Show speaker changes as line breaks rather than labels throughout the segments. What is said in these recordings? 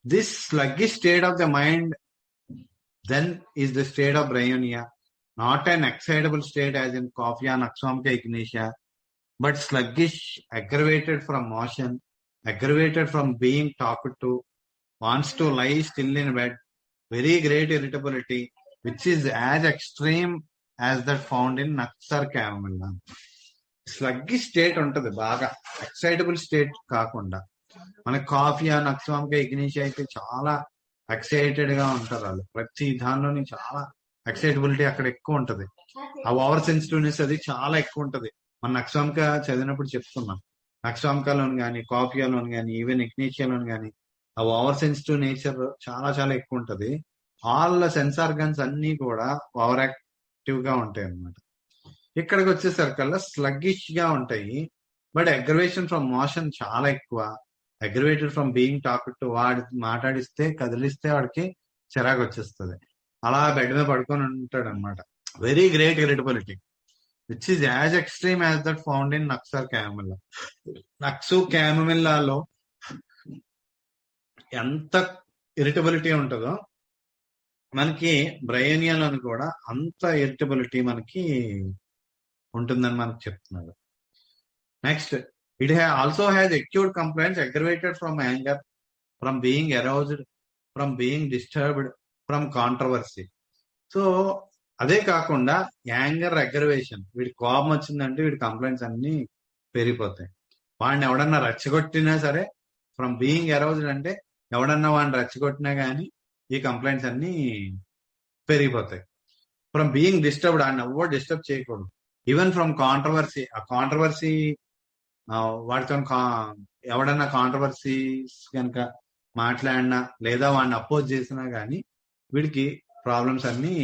This sluggish state of the mind then is the state of bryonia, not an excitable state as in coffea naxomca ignitia, but sluggish, aggravated from motion, aggravated from being talked to, wants to lie still in bed, very great irritability, which is as extreme as that found in nuts or chamomile. Sluggish state ఉంటది, బాగా excitable state కాకుండా. మనకి coffee నక్సవాంక ఇగ్నిషియా అయితే చాలా excited గా ఉంటారు వాళ్ళు, ప్రతి దానిలోని చాలా ఎక్సైటబిలిటీ అక్కడ ఎక్కువ ఉంటది. ఆ ఓవర్ సెన్సిటివ్నెస్ అది చాలా ఎక్కువ ఉంటది. మన నక్సవాంక చదివినప్పుడు చెప్తున్నాం, నక్సవాంకాలోని కానీ కాఫియాలోని కానీ ఈవెన్ ఇగ్నిషియాలోని కానీ ఆ ఓవర్ సెన్సిటివ్ నేచర్ చాలా చాలా ఎక్కువ ఉంటది. ఆల్ సెన్స్ ఆర్గన్స్ అన్ని కూడా ఓవర్ యాక్టివ్ గా ఉంటాయి అన్నమాట. ఇక్కడికి వచ్చేసరికల్లా స్లగ్గిష్ గా ఉంటాయి, బట్ అగ్రవేషన్ ఫ్రమ్ మోషన్ చాలా ఎక్కువ, aggravated from being talked to, వాడి మాట్లాడిస్తే కదిలిస్తే వాడికి చిరాకు వచ్చేస్తుంది, అలా బెడ్ మీద పడుకొని ఉంటాడు అనమాట. Very great irritability which is as extreme as that found in nux or chamomilla. Nux క్యామమిల్లాలో ఎంత ఇరిటబిలిటీ ఉంటుందో మనకి బ్రయోనియాలోని కూడా అంత ఇరిటబిలిటీ మనకి ఉంటుందని మనకు చెప్తున్నారు. Next, it also has acute complaints aggravated from anger, from being aroused, from being disturbed, from controversy. So అదే కాకుండా యాంగర్, అగ్రవేషన్, వీడి కోపం వచ్చిందంటే వీడి కంప్లైంట్స్ అన్ని పెరిగిపోతాయి. వాడిని ఎవడన్నా రెచ్చగొట్టినా సరే, ఫ్రమ్ బీయింగ్ అరౌజ్డ్ అంటే ఎవడన్నా వాడిని రెచ్చగొట్టినా కానీ ఈ కంప్లైంట్స్ అన్ని పెరిగిపోతాయి. ఫ్రమ్ బీయింగ్ డిస్టర్బ్డ్, ఆయన ఎవరు డిస్టర్బ్ చేయకూడదు. ఈవెన్ ఫ్రమ్ కాంట్రవర్సీ, ఆ కాంట్రవర్సీ వాడితో ఎవడన్నా కాంట్రవర్సీస్ కనుక మాట్లాడినా లేదా వాడిని అపోజ్ చేసినా గానీ వీడికి ప్రాబ్లమ్స్ అన్ని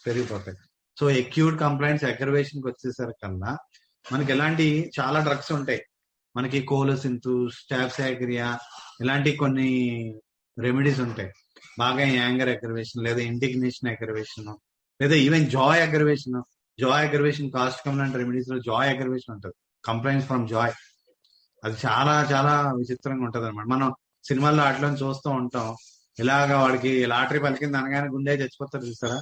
పెరిగిపోతాయి. సో అక్యూట్ కంప్లైంట్స్ అగ్రవేషన్ కి వచ్చేసరికల్లా మనకి ఎలాంటి చాలా డ్రగ్స్ ఉంటాయి, మనకి కోలోసింతు, స్టాఫ్సాగ్రియా ఇలాంటి కొన్ని రెమెడీస్ ఉంటాయి. బాగా యాంగర్ అగ్రవేషన్ లేదా ఇండిగ్నేషన్ అగ్రవేషన్ లేదా even Joy aggravation. Joy aggravation cost complaint remedies లో జాయ్ అగ్రవేషన్ ఉంటుంది, కంప్లైంట్స్ ఫ్రమ్ జాయ్. అది చాలా చాలా విచిత్రంగా ఉంటది అనమాట. మనం సినిమాల్లో అట్లా చూస్తూ ఉంటాం, ఇలాగా వాడికి లాటరీ పలికింది అనగానే గుండె చచ్చిపోతారు చూస్తారా,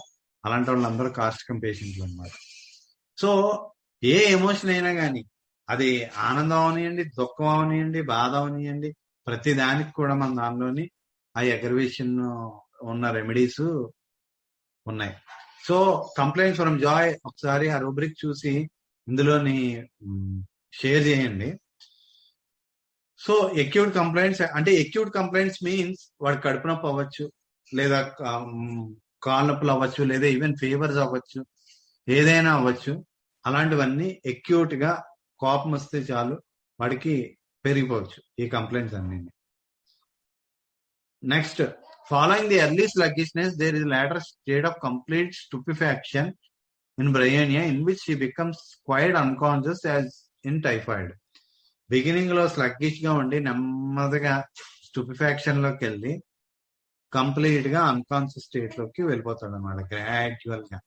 అలాంటి వాళ్ళందరూ కాస్ట్ కమ్ పేషెంట్లు అనమాట. సో ఏ ఎమోషన్ అయినా కానీ, అది ఆనందం అవనియండి, దుఃఖం అవనియండి, బాధ అవనియండి, ప్రతి దానికి కూడా మన దానిలోని ఆ అగ్రవేషన్ ఉన్న రెమెడీస్ ఉన్నాయి. సో కంప్లైంట్స్ ఫ్రమ్ జాయ్ ఒకసారి ఆ రూబ్రిక్ చూసి ఇందులోని షేర్ చేయండి. సో అక్యూట్ కంప్లైంట్స్ అంటే, అక్యూట్ కంప్లైంట్స్ మీన్స్ వాడి కడుపు నొప్పి అవ్వచ్చు, లేదా కాళ్ళ నొప్పులు అవ్వచ్చు, లేదా ఈవెన్ ఫీవర్స్ అవ్వచ్చు, ఏదైనా అవ్వచ్చు. అలాంటివన్నీ అక్యూట్ గా కోపం వస్తే చాలు వాడికి పెరిగిపోవచ్చు ఈ కంప్లైంట్స్ అన్ని. Next, following the early sluggishness, there is a later state of complete stupefaction in bryonia in which he becomes quite unconscious as in typhoid. Beginning లో స్లగ్గిష్ గా ఉండి నెమ్మదిగా స్టూపిఫాక్షన్ లోకి వెళ్ళి కంప్లీట్ గా అన్కాన్షియస్ స్టేట్ లోకి వెళ్ళిపోతాడు అనమాట గ్రాడ్యువల్ గా.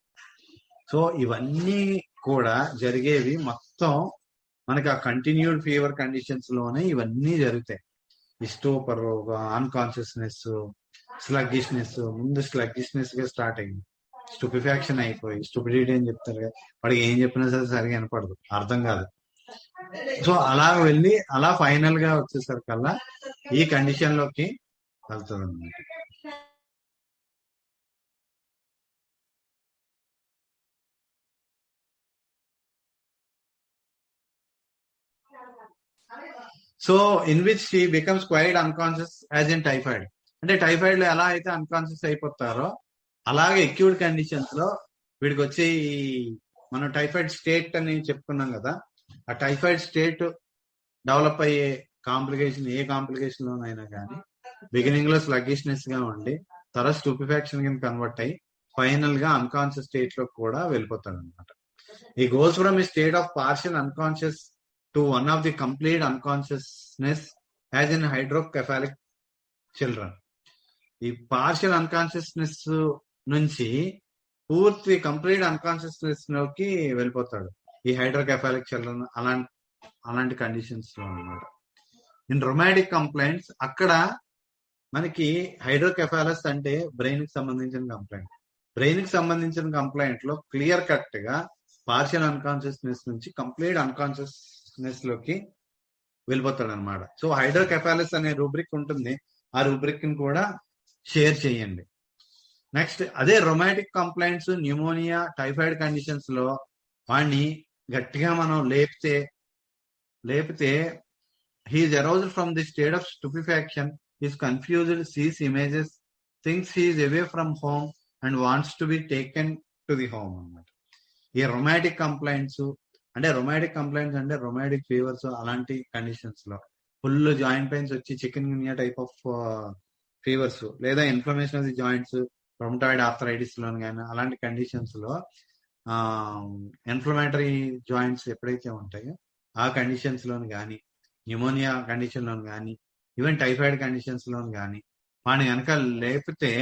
సో ఇవన్నీ కూడా జరిగేవి మొత్తం మనకి ఆ కంటిన్యూడ్ ఫీవర్ కండిషన్స్ లోనే ఇవన్నీ జరుగుతాయి. ఈ స్టోపర్, అన్కాన్షియస్నెస్, స్లగ్గిష్నెస్. ముందు స్లగ్గిష్నెస్ గా స్టార్ట్ అయింది, స్టూపిఫాక్షన్ అయిపోయి స్టూపిడిటీ అని చెప్తారు కదా, వాడికి ఏం చెప్పినా సరే సరిగా వినపడదు, అర్థం కాదు. సో అలా వెళ్ళి అలా ఫైనల్ గా వచ్చేసరికల్లా ఈ కండిషన్ లోకి వెళ్తుంది అన్నమాట. So in which he becomes quite unconscious as in typhoid. అంటే టైఫాయిడ్ లో ఎలా అయితే అన్కాన్షియస్ అయిపోతారో అలాగే అక్యూట్ కండిషన్స్ లో వీడికి వచ్చి మనం టైఫాయిడ్ స్టేట్ అని చెప్పుకున్నాం కదా, ఆ టైఫాయిడ్ స్టేట్ డెవలప్ అయ్యే కాంప్లికేషన్ ఏ కాంప్లికేషన్ లోనైనా కానీ బిగినింగ్ లో స్లగ్గిష్నెస్ గా ఉండి తర్వాత స్టూపిఫాక్షన్ కింద కన్వర్ట్ అయ్యి ఫైనల్ గా అన్కాన్షియస్ స్టేట్ లో కూడా వెళ్ళిపోతాడు అనమాట. He goes from the state of partial unconscious to one of the complete unconsciousness as in hydrocephalic children. ఈ పార్షియల్ అన్కాన్షియస్నెస్ నుంచి పూర్తి కంప్లీట్ అన్కాన్షియస్నెస్ లోకి వెళ్ళిపోతాడు ఈ హైడ్రోకెఫాలిక్ చిల్డ్రన్ అలాంటి కండిషన్స్ లో అన్నమాట. ఇన్ రొమాటిక్ కంప్లైంట్స్ అక్కడ మనకి హైడ్రోకెఫాలస్ అంటే బ్రెయిన్ కి సంబంధించిన కంప్లైంట్. బ్రెయిన్ కి సంబంధించిన కంప్లైంట్ లో క్లియర్ కట్ గా పార్షియల్ అన్కాన్షియస్నెస్ నుంచి కంప్లీట్ అన్కాన్షియస్నెస్ లోకి వెళ్ళిపోతాడు అనమాట. సో హైడ్రోకెఫాలస్ అనే రూబ్రిక్ ఉంటుంది, ఆ రూబ్రిక్ ని కూడా షేర్ చేయండి. నెక్స్ట్ అదే rheumatic complaints, pneumonia, typhoid conditions లో వాడిని గట్టిగా మనం లేపితే he is aroused from the state of stupefaction, is confused, sees images, thinks he is away from home and wants to be taken to the home అన్నమాట. ఈ rheumatic complaints అంటే rheumatic fevers అలాంటి conditions లో ఫుల్ జాయింట్ పెయిన్స్ వచ్చి chikungunya type of fevers, లేదా inflammation of the joints, rheumatoid arthritis లో కానీ అలాంటి కండిషన్స్ లో ఇన్ఫ్లమేటరీ జాయింట్స్ ఎప్పుడైతే ఉంటాయో ఆ కండిషన్స్ లోని కానీ, న్యూమోనియా కండిషన్ లోని కానీ, ఈవెన్ టైఫాయిడ్ కండిషన్స్ లోని కానీ వాడిని కనుక లేపితే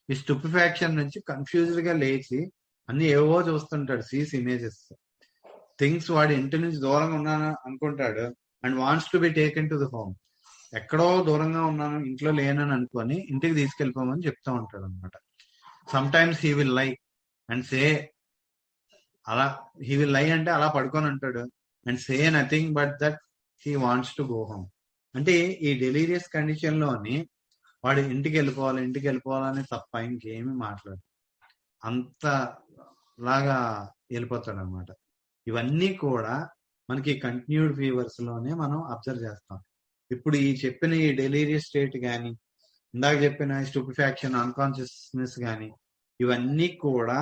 ఈ స్టూపిఫాక్షన్ నుంచి కన్ఫ్యూజ్డ్ గా లేచి అన్ని ఏవో చూస్తుంటాడు, సీస్ ఇమేజెస్, థింగ్స్ వాడి ఇంటి నుంచి దూరంగా ఉన్నాను అనుకుంటాడు and wants to be taken to the home. ఎక్కడో దూరంగా ఉన్నాను, ఇంట్లో లేనని అనుకొని ఇంటికి తీసుకెళ్ళిపోమని చెప్తా ఉంటాడు అనమాట. సమ్ టైమ్స్ హీ విల్ లై అండ్ సే, అలా హీ విల్ లై అంటే అలా పడుకొని అంటాడు and say nothing but that he wants to go home. అంటే ఈ డెలీరియస్ కండిషన్ లోని వాడు ఇంటికి వెళ్ళిపోవాలని తప్ప ఇంకేమీ మాట్లాడు, అంత లాగా వెళ్ళిపోతాడు అనమాట. ఇవన్నీ కూడా మనకి కంటిన్యూడ్ ఫీవర్స్ లోనే మనం అబ్జర్వ్ చేస్తాం. ఇప్పుడు ఈ చెప్పిన ఈ డెలీరియస్ స్టేట్ కానీ, ఇందాక చెప్పిన స్టూపిఫాక్షన్, అన్కాన్షియస్నెస్ కానీ, ఇవన్నీ కూడా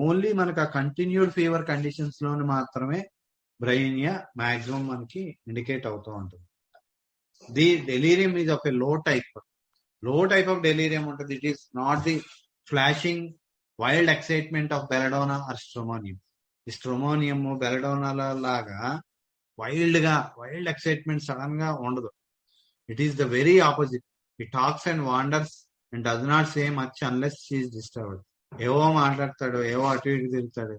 ఓన్లీ మనకు ఆ కంటిన్యూడ్ ఫీవర్ కండిషన్స్ లోని మాత్రమే బ్రెయినియా మాక్సిమం మనకి ఇండికేట్ అవుతూ ఉంటుంది. The delirium is of a low type of delirium ఉంటుంది. It is not the flashing wild excitement of belladonna or stramonium. ఈ స్ట్రోమోనియం, బెలడోనాల లాగా వైల్డ్ ఎక్సైట్మెంట్ సడన్ గా ఉండదు. It is the very opposite. He talks and wanders and does not say much unless she is disturbed. ఏవో మాట్లాడతాడు, ఏవో అటు ఇటు తిరుగుతాడు,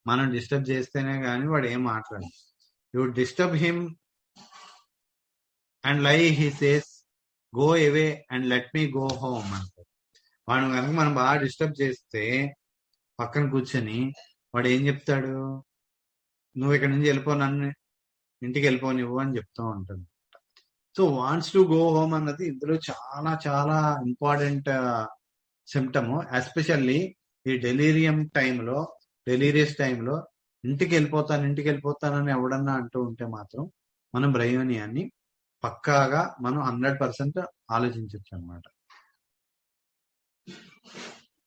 మనం డిస్టర్బ్ చేస్తేనే కానీ వాడు ఏం మాట్లాడు. యు డిస్టర్బ్ హిమ్ అండ్ లై, he says go away and let me go home అంటాడు. వాడు కనుక మనం బాగా డిస్టర్బ్ చేస్తే పక్కన కూర్చొని వాడు ఏం చెప్తాడు, నువ్వు ఇక్కడ నుంచి వెళ్ళిపో, నన్ను ఇంటికి వెళ్ళిపోనివ్వు అని చెప్తూ ఉంటాడు. So wants to go home అన్నది ఇందులో చాలా చాలా ఇంపార్టెంట్ సిమ్టమ్. ఎస్పెషల్లీ ఈ డెలీరియస్ టైంలో ఇంటికి వెళ్ళిపోతానని ఎవడన్నా అంటూ ఉంటే మాత్రం మనం బ్రెయినియాన్ని పక్కాగా మనం 100% ఆలోచించవచ్చు అనమాట.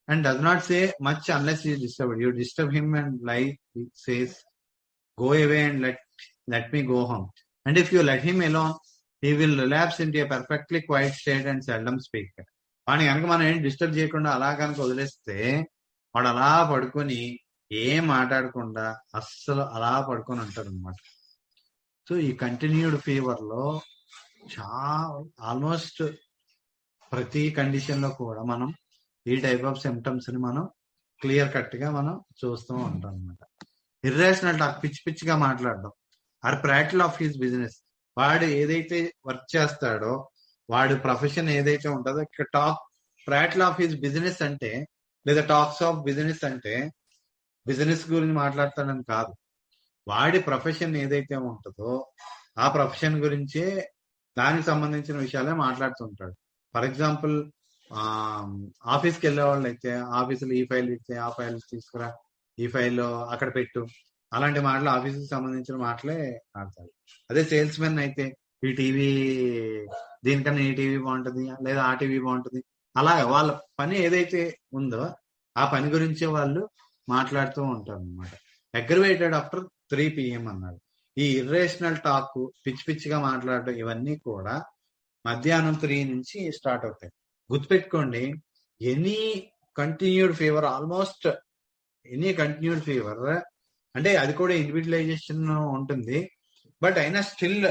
And does not say much unless you disturb. You disturb him and లై, says go away and let me go home. And if you let him alone, he will relapse into a perfectly quiet state and seldom speak. వాడిని కనుక మనం ఏం disturb చేయకుండా అలా కనుక వదిలేస్తే వాడు అలా పడుకొని ఏం మాట్లాడకుండా అస్సలు అలా పడుకొని ఉంటాడు అనమాట. సో ఈ కంటిన్యూడ్ ఫీవర్ లో ఆల్మోస్ట్ ప్రతి కండిషన్ లో కూడా మనం ఈ టైప్ ఆఫ్ సిమ్టమ్స్ ని మనం క్లియర్ కట్ గా మనం చూస్తూ ఉంటాం అనమాట. ఇర్రేషనల్ టాక్, పిచ్చిగా మాట్లాడడం, or practical of his business. వాడు ఏదైతే వర్క్ చేస్తాడో, వాడి ప్రొఫెషన్ ఏదైతే ఉంటుందో, ఇక్కడ ప్రాక్టికల్ ఆఫ్ హిస్ బిజినెస్ అంటే, లేదా టాక్స్ ఆఫ్ బిజినెస్ అంటే బిజినెస్ గురించి మాట్లాడతాడని కాదు. వాడి ప్రొఫెషన్ ఏదైతే ఉంటుందో ఆ ప్రొఫెషన్ గురించే, దానికి సంబంధించిన విషయాలే మాట్లాడుతుంటాడు. ఫర్ ఎగ్జాంపుల్ ఆఫీస్కి వెళ్ళే వాళ్ళు అయితే ఆఫీసులో ఈ ఫైల్ ఇస్తే ఆ ఫైల్ తీసుకురా, ఈ ఫైల్లో అక్కడ పెట్టు, అలాంటి మాటలు ఆఫీస్కి సంబంధించిన మాటలే ఆడతారు. అదే సేల్స్ మెన్ అయితే ఈ టీవీ దీనికన్నా ఈ టీవీ బాగుంటుంది, లేదా ఆ టీవీ బాగుంటుంది, అలా వాళ్ళ పని ఏదైతే ఉందో ఆ పని గురించే వాళ్ళు మాట్లాడుతూ ఉంటారు అనమాట. అగ్రివేటెడ్ ఆఫ్టర్ 3 PM అన్నాడు. ఈ ఇర్రేషనల్ టాక్, పిచ్చిగా మాట్లాడడం, ఇవన్నీ కూడా మధ్యాహ్నం 3 నుంచి స్టార్ట్ అవుతాయి. గుర్తుపెట్టుకోండి, ఎనీ కంటిన్యూడ్ ఫీవర్ అంటే అది కూడా ఇండివిజువలైజేషన్ ఉంటుంది. బట్ అయినా still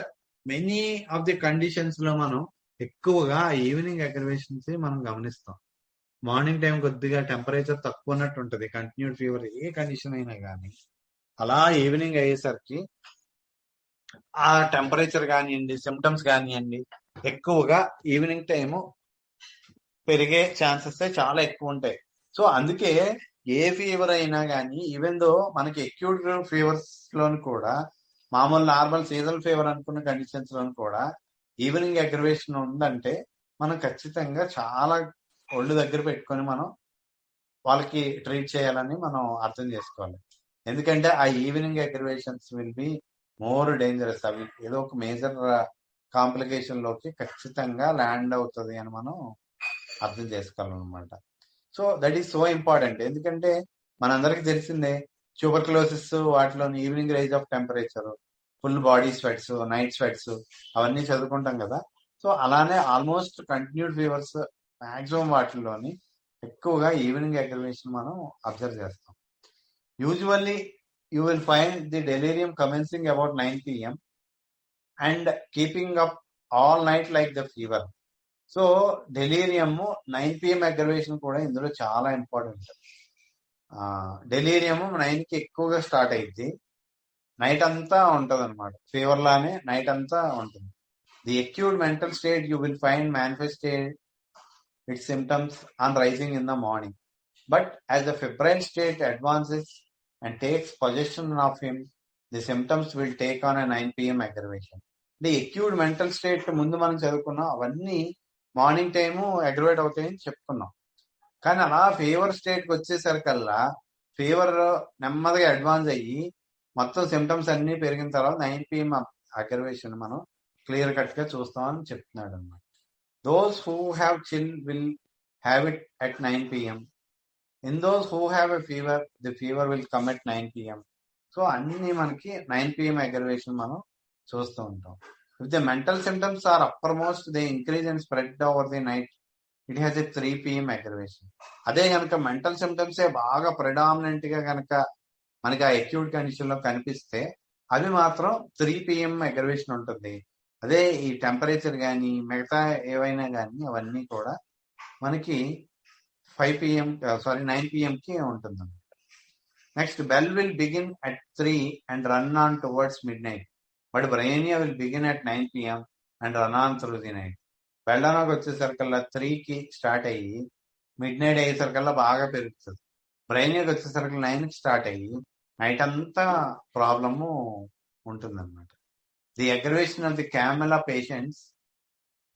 many of the conditions లో మనం ఎక్కువగా ఈవినింగ్ అగ్రివేషన్స్ మనం గమనిస్తాం. మార్నింగ్ టైం కొద్దిగా టెంపరేచర్ తక్కువ ఉన్నట్టు ఉంటుంది కంటిన్యూడ్ ఫీవర్ ఏ కండిషన్ అయినా కానీ. అలా ఈవినింగ్ అయ్యేసరికి ఆ టెంపరేచర్ కానివ్వండి, సిమ్టమ్స్ కానివ్వండి, ఎక్కువగా ఈవినింగ్ టైము పెరిగే ఛాన్సెస్ చాలా ఎక్కువ ఉంటాయి. సో అందుకే ఏ ఫీవర్ అయినా కానీ, ఈవెన్ దో మనకి అక్యూట్ ఫీవర్స్ లోని కూడా, మామూలు నార్మల్ సీజనల్ ఫీవర్ అనుకున్న కండిషన్స్ లోని కూడా ఈవినింగ్ అగ్రవేషన్ ఉందంటే మనం ఖచ్చితంగా చాలా ఒళ్ళు దగ్గర పెట్టుకొని మనం వాళ్ళకి ట్రీట్ చేయాలని మనం అర్థం చేసుకోవాలి. ఎందుకంటే ఆ evening aggravations will be more dangerous. అవి ఏదో ఒక మేజర్ కాంప్లికేషన్ లోకి ఖచ్చితంగా ల్యాండ్ అవుతుంది అని మనం అర్థం చేసుకోవాలి అనమాట. So that is so important. ఎందుకంటే మనందరికి తెలిసిందే ట్యూబర్క్లోసిస్ వాటిలోని evening rise of temperature, full body sweats, night sweats అవన్నీ చదువుకుంటాం కదా. సో అలానే ఆల్మోస్ట్ కంటిన్యూడ్ ఫీవర్స్ మాక్సిమం వాటిల్లోని ఎక్కువగా ఈవినింగ్ అగ్రవేషన్ మనం అబ్జర్వ్ చేస్తాం. Usually you will find the delirium commencing about 9 PM and keeping up all night like the fever. So delirium 9 PM aggravation కూడా ఇందులో చాలా ఇంపార్టెంట్. డెలీరియం 9కి ఎక్కువగా స్టార్ట్ అయింది, నైట్ అంతా ఉంటది అనమాట. ఫీవర్ లానే నైట్ అంతా ఉంటుంది. The acute mental state you will find manifested its symptoms on rising in the morning. But as the febrile state advances and takes possession of him, the symptoms will take on a 9 PM aggravation. The acute mental state ముందు మనం చదువుకున్నాం, అవన్నీ morning time aggravate అవుతాయని చెప్పుకున్నాం. కానీ అలా fever స్టేట్కి వచ్చేసరికల్లా ఫీవర్ నెమ్మదిగా అడ్వాన్స్ అయ్యి మొత్తం సిమ్టమ్స్ అన్ని పెరిగిన తర్వాత 9 PM అగ్రవేషన్ మనం క్లియర్ కట్ గా చూస్తామని చెప్తున్నాడు అన్నమాట. Those who have chill will have it at 9 PM. In those who have a fever, the fever will come at 9 PM. So అన్ని మనకి 9 PM aggravation మనం చూస్తూ ఉంటాం. If the mental symptoms are uppermost, they increase and spread over the night. It has a 3 PM aggravation. అదే కనుక mental సిమ్టమ్సే బాగా ప్రెడామినెంట్ గా కనుక మనకి ఆ అక్యూట్ కండిషన్ లో కనిపిస్తే అవి మాత్రం 3 PM అగ్రవేషన్ ఉంటుంది. అదే ఈ టెంపరేచర్ కానీ మిగతా ఏవైనా కానీ అవన్నీ కూడా మనకి 9 PM కి ఉంటుంది. Next bell will begin at 3 and run on towards midnight, but bryonia will begin at 9 PM and run on through the night. బెల్లానాకి వచ్చేసరికల్లా 3కి స్టార్ట్ అయ్యి మిడ్ నైట్ అయ్యేసరికల్లా బాగా పెరుగుతుంది. బ్రైనియాకి వచ్చేసరికి 9కి స్టార్ట్ అయ్యి నైట్ అంతా ప్రాబ్లము ఉంటుందన్నమాట. The aggravation of the Camella patients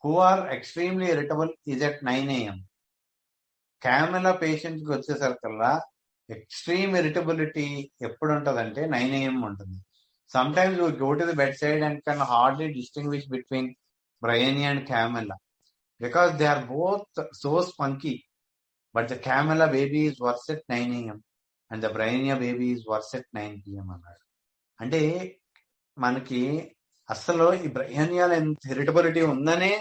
who are extremely irritable is at 9 AM. Camella patients కి వచ్చేసరికల్లా ఎక్స్ట్రీమ్ ఇరిటబిలిటీ ఎప్పుడు ఉంటుందంటే 9 AM ఉంటుంది. Some times you go to the bed side and can hardly distinguish between Bryannia and Camella because they are both so spunky. But the Camella baby is worse at 9 AM and the Bryannia baby is worse at 9 PM అన్నాడు. అంటే మనకి అసలు ఈ బ్రైయానియాలో ఎంత irritability ఉందనే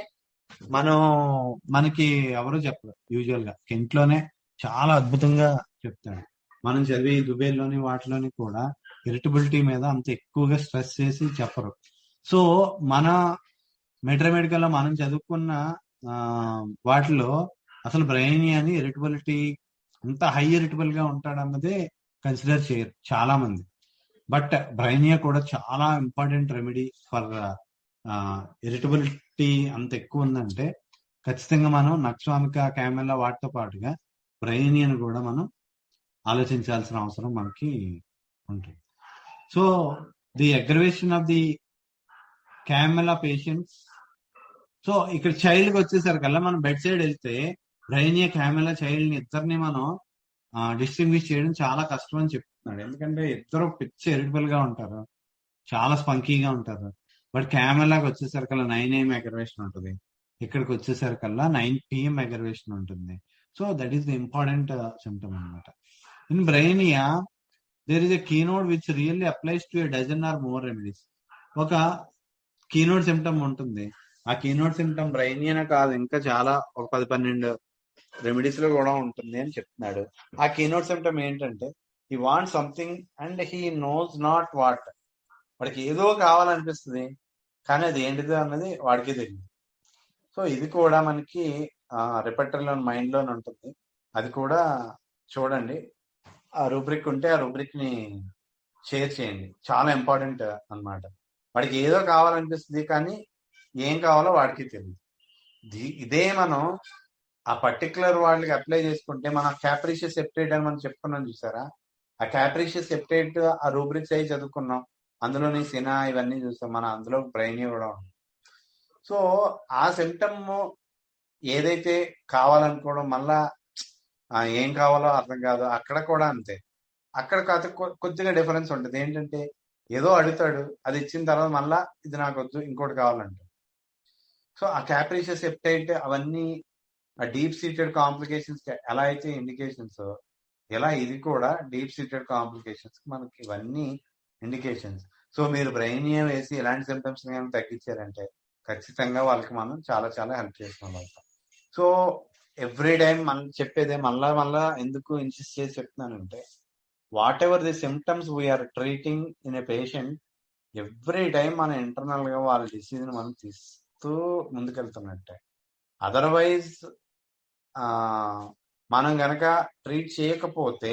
మనకి ఎవరు చెప్పరు. యూజువల్ గా ఇంట్లోనే చాలా అద్భుతంగా చెప్తాడు. మనం చదివి దుబేలోని వాటిలోని కూడా ఇరిటబిలిటీ మీద అంత ఎక్కువగా స్ట్రెస్ చేసి చెప్పరు. సో మన మెడికల్ లో మనం చదువుకున్న వాటిలో అసలు బ్రైయానియాని ఇరిటబిలిటీ అంత హై ఇరిటబుల్ గా ఉంటాడన్నదే కన్సిడర్ చేయరు చాలా మంది. బట్ బ్రైనియా కూడా చాలా ఇంపార్టెంట్ రెమెడీ ఫర్ ఇరిటబిలిటీ. అంత ఎక్కువ ఉందంటే ఖచ్చితంగా మనం నక్స్వామికా, క్యామెల్లా వాటితో పాటుగా బ్రైనియాని కూడా మనం ఆలోచించాల్సిన అవసరం మనకి ఉంటుంది. So the aggravation of the chamomilla patients. So ఇక్కడ చైల్డ్ కి వచ్చేసరికల్లా మనం బెడ్ సైడ్ వెళ్తే బ్రైనియా, క్యామెల్లా చైల్డ్ ని ఇద్దరిని మనం డిస్టింగ్విష్ చేయడం చాలా కష్టం అని చెప్తున్నాడు. ఎందుకంటే ఇద్దరు పిచ్చి ఇరిటబుల్ గా ఉంటారు, చాలా స్పంకీగా ఉంటారు. బట్ క్యామెల్లాకి వచ్చేసరికల్లా 9 AM అగ్రవేషన్ ఉంటుంది, ఇక్కడికి వచ్చేసరికల్లా 9 PM అగ్రవేషన్ ఉంటుంది. So that is the important symptom అనమాట. In bryonia there is a keynote which really applies to a dozen or more remedies. ఒక కీనోడ్ సిమ్టమ్ ఉంటుంది. ఆ కీనోడ్ సిమ్టమ్ బ్రైనియానే కాదు, ఇంకా చాలా ఒక 10-12 రెమెడీస్ లో కూడా ఉంటుంది అని చెప్తున్నాడు. ఆ కీనోడ్ సిమ్టమ్ ఏంటంటే he want something and he knows not what. వాడికి ఏదో కావాలనిపిస్తుంది కానీ అది ఏంటిదో అన్నది వాడికి తెలియదు. సో ఇది కూడా మనకి రిపర్టరీలో మైండ్ లోనే ఉంటుంది. అది కూడా చూడండి. ఆ రూబ్రిక్ ఉంటే ఆ రూబ్రిక్ ని షేర్ చేయండి, చాలా ఇంపార్టెంట్ అన్నమాట. వాడికి ఏదో కావాలనిపిస్తుంది కానీ ఏం కావాలో వాడికి తెలియదు. ఇదే మనం ఆ పర్టికులర్ వాళ్ళకి అప్లై చేసుకుంటే మన క్యాప్రిషియస్ సెప్టేట్ అని మనం చెప్పుకున్నాం చూసారా, ఆ క్యాప్రిషియస్ సెప్టేట్ ఆ రూబ్రిక్స్ అయి చదువుకున్నాం, అందులోని సినా ఇవన్నీ చూస్తాం, మన అందులో బ్రెయిన్ కూడా ఉంది. సో ఆ సిమ్టమ్ ఏదైతే కావాలనుకోవడం మళ్ళా ఏం కావాలో అర్థం కాదు, అక్కడ కూడా అంతే. అక్కడ కాదు కొద్దిగా డిఫరెన్స్ ఉంటుంది. ఏంటంటే ఏదో అడుగుతాడు, అది ఇచ్చిన తర్వాత మళ్ళా ఇది నాకు వద్దు ఇంకోటి కావాలంట. సో ఆ క్యాప్రిషియస్ ఎప్టైట్ అవన్నీ ఆ డీప్ సీటెడ్ కాంప్లికేషన్స్ ఎలా అయితే ఇండికేషన్స్, ఎలా ఇది కూడా డీప్ సీటెడ్ కాంప్లికేషన్స్ మనకి ఇవన్నీ ఇండికేషన్స్. సో మీరు బ్రెయినియా వేసి ఇలాంటి సిమ్టమ్స్ తగ్గించారంటే ఖచ్చితంగా వాళ్ళకి మనం చాలా చాలా హెల్ప్ చేస్తున్నాం అవుతాం. సో ఎవ్రీ టైం మనం చెప్పేదే మళ్ళా ఎందుకు ఇన్సిస్ట్ చేసి చెప్తున్నానంటే, whatever the symptoms we are treating in a patient, every time మన ఇంటర్నల్ గా వాళ్ళ డిసీజ్ మనం తీస్తూ ముందుకెళ్తున్నట్టే. అదర్వైజ్ మనం గనక ట్రీట్ చేయకపోతే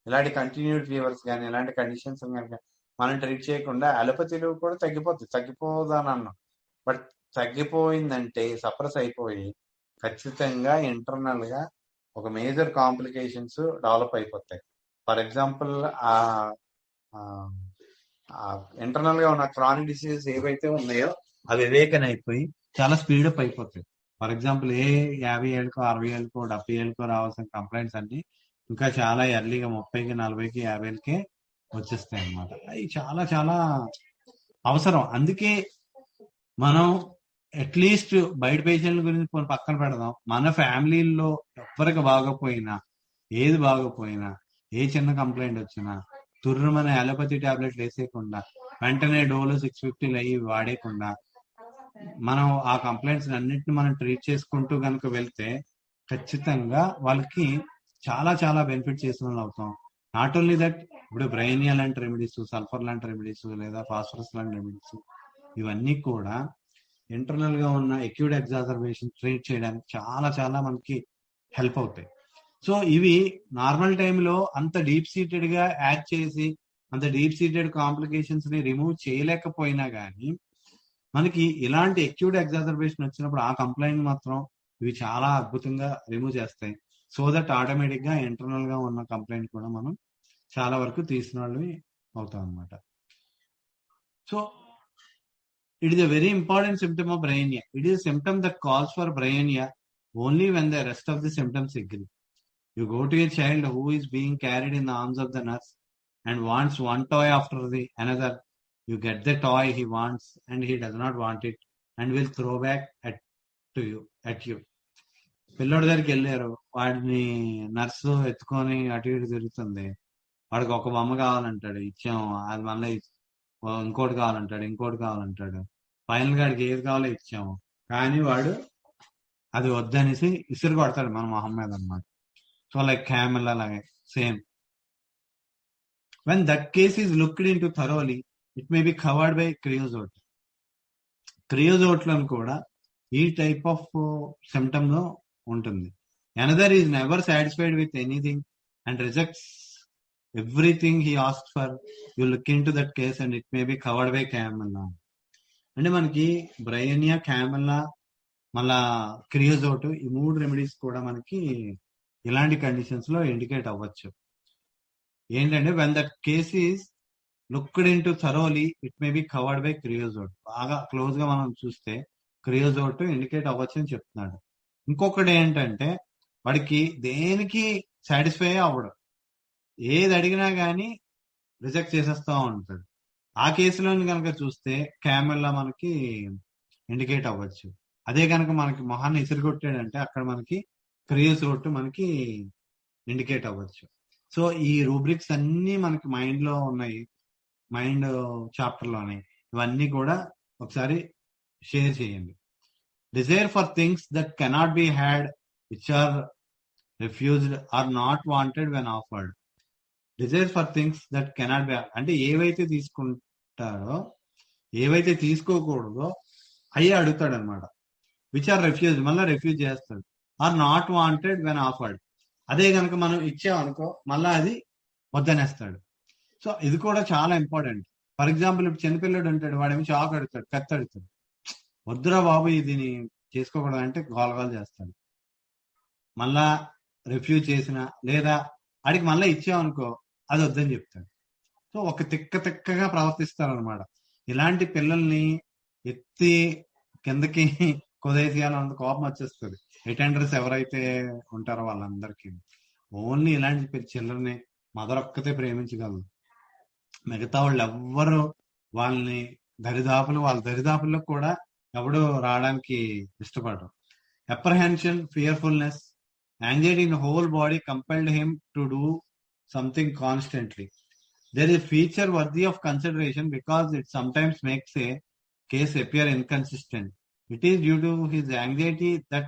ఇలాంటి కంటిన్యూడ్ ఫీవర్స్ కానీ ఇలాంటి కండిషన్స్ కనుక మనం ట్రీట్ చేయకుండా అలోపతిలో కూడా తగ్గిపోదని అన్నాం. బట్ తగ్గిపోయిందంటే సప్రెస్ అయిపోయి ఖచ్చితంగా ఇంటర్నల్ గా ఒక మేజర్ కాంప్లికేషన్స్ డెవలప్ అయిపోతాయి. ఫర్ ఎగ్జాంపుల్ ఇంటర్నల్ గా ఉన్న క్రానిక్ డిసీజెస్ ఏవైతే ఉన్నాయో అవి వివేకన్ అయిపోయి చాలా స్పీడప్ అయిపోతాయి. ఫర్ ఎగ్జాంపుల్ 50 ఏళ్ళకో 60 ఏళ్ళకో 70 ఏళ్ళకో రావాల్సిన కంప్లైంట్స్ అన్ని ఇంకా చాలా ఎర్లీగా 30కి 40కి 50కే వచ్చేస్తాయి అన్నమాట. అవి చాలా చాలా అవసరం. అందుకే మనం అట్లీస్ట్ బయట పేషెంట్ల గురించి పక్కన పెడదాం, మన ఫ్యామిలీలో ఎవరికి బాగోపోయినా ఏది బాగోపోయినా ఏ చిన్న కంప్లైంట్ వచ్చినా తుర్రమనే అలోపతి టాబ్లెట్లు వేసేయకుండా వెంటనే డోలో 650 అయ్యి వాడేయకుండా మనం ఆ కంప్లైంట్స్ అన్నింటిని మనం ట్రీట్ చేసుకుంటూ కనుక వెళ్తే ఖచ్చితంగా వాళ్ళకి చాలా చాలా బెనిఫిట్ చేసిన వాళ్ళు అవుతాం. నాట్ ఓన్లీ దట్, ఇప్పుడు బ్రెయినియా లాంటి రెమెడీస్, సల్ఫర్ లాంటి రెమెడీస్ లేదా ఫాస్ఫరస్ లాంటి రెమెడీస్ ఇవన్నీ కూడా ఇంటర్నల్ గా ఉన్న అక్యూట్ ఎగ్జాజర్బేషన్ ట్రీట్ చేయడానికి చాలా చాలా మనకి హెల్ప్ అవుతాయి. సో ఇవి నార్మల్ టైంలో అంత డీప్ సీటెడ్ గా యాక్ట్ చేసి అంత డీప్ సీటెడ్ కాంప్లికేషన్స్ ని రిమూవ్ చేయలేకపోయినా కానీ మనకి ఇలాంటి అక్యూట్ ఎగ్జాజర్బేషన్ వచ్చినప్పుడు ఆ కంప్లైంట్ మాత్రం ఇవి చాలా అద్భుతంగా రిమూవ్ చేస్తాయి. సో దట్ ఆటోమేటిక్ గా ఇంటర్నల్ గా ఉన్న కంప్లైంట్ కూడా మనం చాలా వరకు తీసిన వాళ్ళు అవుతాం అనమాట. So it is a very important symptom of brainia. It is a symptom that calls for brainia only when the rest of the symptoms agree. You go to a child who is being carried in the arms of the nurse and wants one toy after the another. You get the toy he wants and he does not want it and will throw back at you. పిల్లోడి దగ్గరికి వెళ్ళారు, వాడిని nurse ఎత్తుకొని అటు ఇటు తిరుగుతుంది, వాడికి ఒక బొమ్మ కావాలంటాడు, ఇచ్చాము, అది మళ్ళీ ఇంకోటి కావాలంటాడు, ఫైనల్ గాడికి ఏది కావాలో ఇచ్చాము, కానీ వాడు అది వద్దనేసి ఇసురు కొడతాడు మన మొహం మీద అన్నమాట. సో లైక్ క్యామెల్ అలాగే same. When that case is looked in to thoroughly it may be covered by creosote. క్రియోజోట్లను కూడా ఈ టైప్ ఆఫ్ సిమ్టమ్ లో ఉంటుంది. Another is never satisfied with anything and rejects everything he asked for. You look in to that case and it may be covered by chamomilla. అంటే మనకి బ్రెయినియా, క్యామెల్లా, మళ్ళా క్రియోజోట్ ఈ 3 remedies కూడా మనకి ఇలాంటి కండిషన్స్ లో ఇండికేట్ అవ్వచ్చు. ఏంటంటే when that case is looked in to thoroughly it may be covered by creosote. బాగా క్లోజ్ గా మనం చూస్తే క్రియోజోట్ ఇండికేట్ అవ్వచ్చు అని చెప్తున్నాడు. ఇంకొకటి ఏంటంటే వాడికి దేనికి సాటిస్ఫై అవ్వడు, ఏది అడిగినా గానీ రిజెక్ట్ చేసేస్తా ఉంటాడు. ఆ కేసులో కనుక చూస్తే క్యామెల్లా మనకి ఇండికేట్ అవ్వచ్చు. అదే కనుక మనకి మొహాన్ని ఇసిరిగొట్టాడంటే అక్కడ మనకి క్రియోజోట్ మనకి ఇండికేట్ అవ్వచ్చు. సో ఈ రూబ్రిక్స్ అన్ని మనకి మైండ్ లో ఉన్నాయి, మైండ్ చాప్టర్ లోనే. ఇవన్నీ కూడా ఒకసారి షేర్ చేయండి. Desire for things that cannot be had, which are refused or not wanted when offered. Desire for things that cannot be, అంటే ఏవైతే తీసుకుంటారో ఏవైతే తీసుకోకూడదో అయ్యే అడుగుతాడు అనమాట. విచ్ ఆర్ రిఫ్యూజ్, మళ్ళీ రిఫ్యూజ్ చేస్తాడు. Or not wanted when offered, అదే కనుక మనం ఇచ్చామనుకో మళ్ళా అది వద్దనేస్తాడు. సో ఇది కూడా చాలా ఇంపార్టెంట్. ఫర్ ఎగ్జాంపుల్ ఇప్పుడు చిన్నపిల్లడు ఉంటాడు, వాడేమో చాక్ అడుగుతాడు, కత్తి అడుగుతాడు, వద్దురా బాబు ఇది చేసుకోకూడదు అంటే గోలగోలు చేస్తాడు. మళ్ళా రిఫ్యూజ్ చేసిన లేదా ఆడికి మళ్ళీ ఇచ్చామనుకో అది వద్దని చెప్తాడు. సో ఒక తిక్కగా ప్రవర్తిస్తారు అనమాట. ఇలాంటి పిల్లల్ని ఎత్తి కిందకి కొదేసేయాలన్నంత కోపం వచ్చేస్తుంది అటెండర్స్ ఎవరైతే ఉంటారో వాళ్ళందరికీ. ఓన్లీ ఇలాంటి చిల్లర్ని మదర్ ఒక్కతే ప్రేమించగలదు. మిగతా వాళ్ళు ఎవ్వరు వాళ్ళ దరిదాపుల్లో కూడా ఎవడు రావడానికి ఇష్టపడరు. Apprehension, fearfulness, anxiety in whole body compelled him to do something constantly. There is a feature worthy of consideration because it sometimes makes a case appear inconsistent. It is due to his anxiety that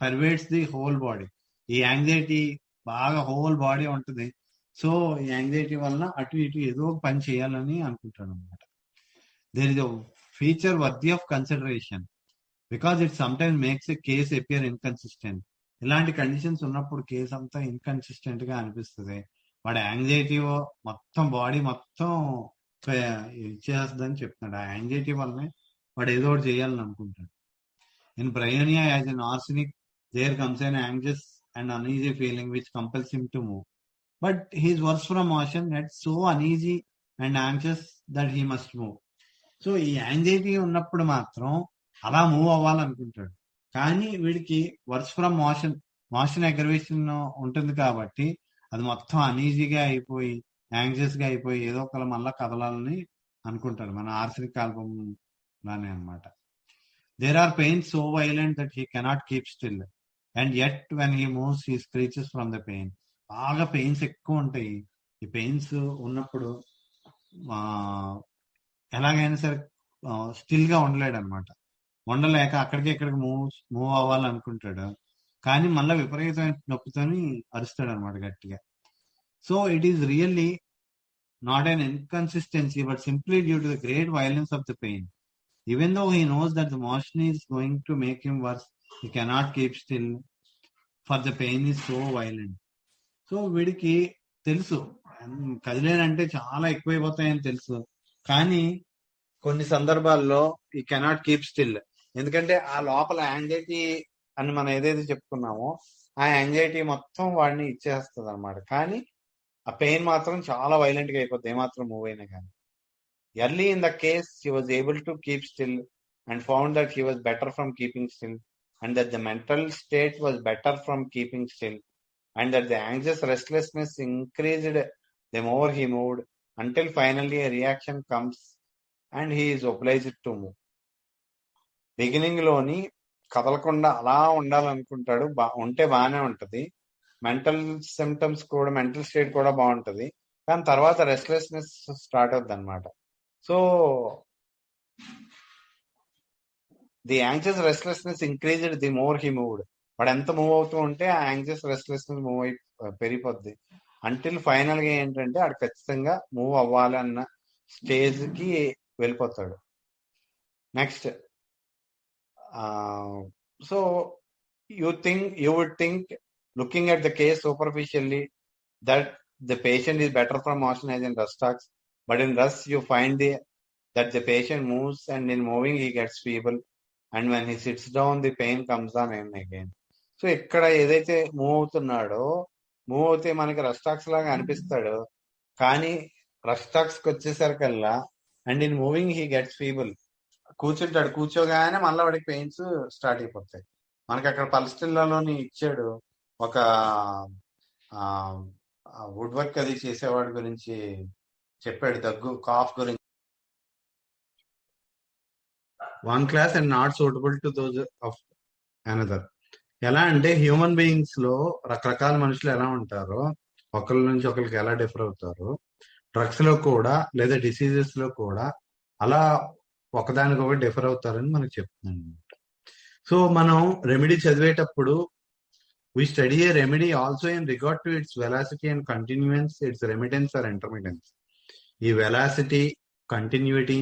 pervades the whole body. ఈ anxiety బాగా whole body ఉంటుంది. So ఈ anxiety వలన అటు ఇటు ఏదో ఒక పని చేయాలని అనుకుంటాడు అనమాట. There is a feature worthy of consideration because it sometimes makes a case appear inconsistent. ఇలాంటి కండిషన్స్ ఉన్నప్పుడు కేసు అంతా ఇన్కన్సిస్టెంట్ గా అనిపిస్తుంది. వాడి యాంగ్జైటీ మొత్తం బాడీ మొత్తం ఇచ్చేస్తుందని చెప్తున్నాడు. ఆ యాంగ్జైటీ వల్లనే వాడు ఏదో ఒకటి చేయాలని అనుకుంటాడు. In Bryonia as in arsenic there comes an anxious and uneasy feeling which compels him to move. But he's worse from motion that so uneasy and anxious that he must move. So ఈ anxiety ఉన్నప్పుడు మాత్రం అలా move అవ్వాలనుకుంటాడు. కానీ వీడికి works from motion aggravation ఉంటుంది కాబట్టి అది మొత్తం అనీజీగా అయిపోయి యాంగ్జియస్ గా అయిపోయి ఏదో ఒకరు మళ్ళా కదలాలని అనుకుంటాడు. మన ఆర్సెనిక్ ఆల్బమ్ లానే అనమాట. There are pains so violent that he cannot keep still and yet when he moves he screeches from the pain. బాగా పెయిన్స్ ఎక్కువ ఉంటాయి. ఈ పెయిన్స్ ఉన్నప్పుడు ఎలాగైనా సరే స్టిల్ గా ఉండలేడు అనమాట. ఉండలేక అక్కడికి ఇక్కడికి మూవ్ అవ్వాలనుకుంటాడు. కానీ మళ్ళీ విపరీతమైన నొప్పితోని అరుస్తాడు అనమాట గట్టిగా. So it is really not an inconsistency but simply due to the great violence of the pain. Even though he knows that the motion is going to make him worse, he cannot keep still for the pain is so violent. So వీడికి తెలుసు కదిలేనంటే చాలా ఎక్కువైపోతాయని తెలుసు. కానీ కొన్ని సందర్భాల్లో ఈ cannot keep still. ఎందుకంటే ఆ లోపల యాంగ్జైటీ అని మనం ఏదైతే చెప్పుకున్నామో ఆ యాంగ్జైటీ మొత్తం వాడిని ఇచ్చేస్తుంది అనమాట. కానీ ఆ పెయిన్ మాత్రం చాలా వైలెంట్ గా అయిపోద్ది ఏమాత్రం మూవ్ అయినా కానీ. Early in the case he was able to keep still and found that he was better from keeping still and that the mental state was better from keeping still and that the anxious restlessness increased the more he moved until finally a reaction comes and he is obliged to move. Beginning లోని కదలకుండా అలా ఉండాలనుకుంటాడు. ఉంటే బాగానే ఉంటది. Mental symptoms కూడా, mental state కూడా బాగుంటది. కానీ తర్వాత రెస్ట్లెస్నెస్ స్టార్ట్ అవుద్ది అనమాట. So the anxious restlessness increased the more he moved. వాడు ఎంత మూవ్ అవుతూ ఉంటే ఆ యాంగ్జియస్ రెస్ట్లెస్నెస్ పెరిగిపోద్ది. అంటిల్ ఫైనల్ గా ఏంటంటే ఆడు ఖచ్చితంగా మూవ్ అవ్వాలి అన్న స్టేజ్ కి వెళ్ళిపోతాడు. Next, so you would think looking at the case superficially that the patient is better from motion as in Russ talks, but in Russ you find that the patient moves and in moving he gets feeble and when he sits down the pain comes on him again. So ఇక్కడ ఏదైతే move అవుతున్నాడో move అవుతే మనకి rhus tox లాగా అనిపిస్తాడు. కానీ rhus tox కి వచ్చేసరికల్లా and in moving he gets feeble. కూర్చుంటాడు, కూర్చోగానే మళ్ళీ వాడికి పెయిన్స్ స్టార్ట్ అయిపోతాయి. మనకి అక్కడ పల్స్టిల్లాలోని ఇచ్చాడు ఒక వుడ్ వర్క్ అది చేసేవాడి గురించి చెప్పాడు, దగ్గు కాఫ్ గురించి. One class and not suitable to those of another. ఎలా అంటే హ్యూమన్ బీయింగ్స్ లో రకరకాల మనుషులు ఎలా ఉంటారో ఒకరి నుంచి ఒకరికి ఎలా డిఫర్ అవుతారో డ్రగ్స్ లో కూడా లేదా డిసీజెస్ లో కూడా అలా ఒకదానికొకటి డిఫర్ అవుతారని మనకు చెప్తున్నాను అనమాట. సో మనం రెమెడీ చదివేటప్పుడు we study a remedy also in regard to its velocity and continuance, its remittance or intermittence. ఈ velocity, continuity,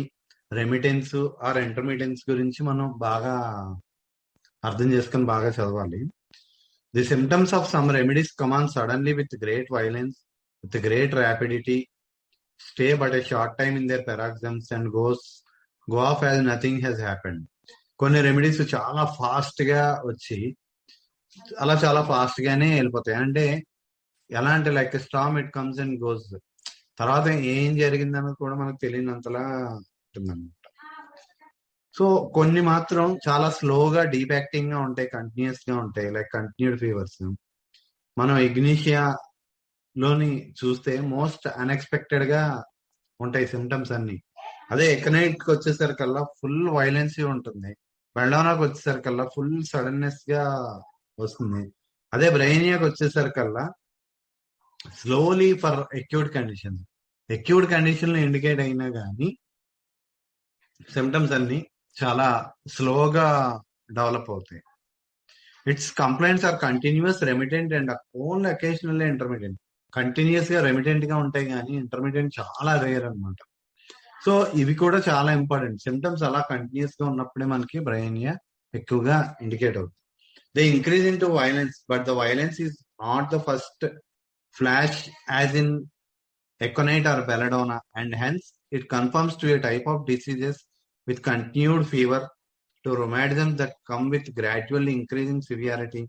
remittance or intermittence గురించి మనం బాగా అర్థం చేసుకుని బాగా చదవాలి. The symptoms of some remedies come on suddenly with great violence, with great rapidity, stay but a short time in their paroxysms and go off as nothing has happened. కొన్ని remedies చాలా fast గా వచ్చి అలా చాలా fast గానే వెళ్ళిపోతాయి. అంటే ఎలా అంటే like storm it comes and goes. తర్వాత ఏం జరిగిందన్నది కూడా మనకు తెలియనంతలా ఉంటుందన్నమాట. సో కొన్ని మాత్రం చాలా స్లోగా డీప్ యాక్టింగ్ గా ఉంటాయి, కంటిన్యూస్ గా ఉంటాయి, లైక్ కంటిన్యూడ్ ఫీవర్స్. మనం ఇగ్నిషియా లోని చూస్తే మోస్ట్ అన్ఎక్స్పెక్టెడ్ గా ఉంటాయి సిమ్టమ్స్ అన్ని. అదే ఎకనైట్ కి వచ్చేసరికల్లా ఫుల్ వైలెన్సీ ఉంటుంది. బెల్డానాకి వచ్చేసరికల్లా ఫుల్ సడన్నెస్ గా వస్తుంది. అదే బ్రెయినియాకి వచ్చేసరికల్లా slowly for acute condition. Acute condition లో ఇండికేట్ అయినా కానీ సిమ్టమ్స్ అన్ని చాలా స్లోగా డెవలప్ అవుతాయి. Its complaints are continuous, remittent and only occasionally intermediate. Continuous గా రెమిటెంట్ గా ఉంటాయి కానీ ఇంటర్మీడియట్ చాలా రేర్ అనమాట. సో ఇవి కూడా చాలా ఇంపార్టెంట్. సిమ్టమ్స్ అలా కంటిన్యూస్ గా ఉన్నప్పుడే మనకి బ్రెయినియా ఎక్కువగా ఇండికేట్ అవుతుంది. They increase in to violence, but the violence is not the first flash as in aconite or belladonna, and hence it conforms to a type of diseases with continued fever, to rheumatism that come with gradually increasing severity,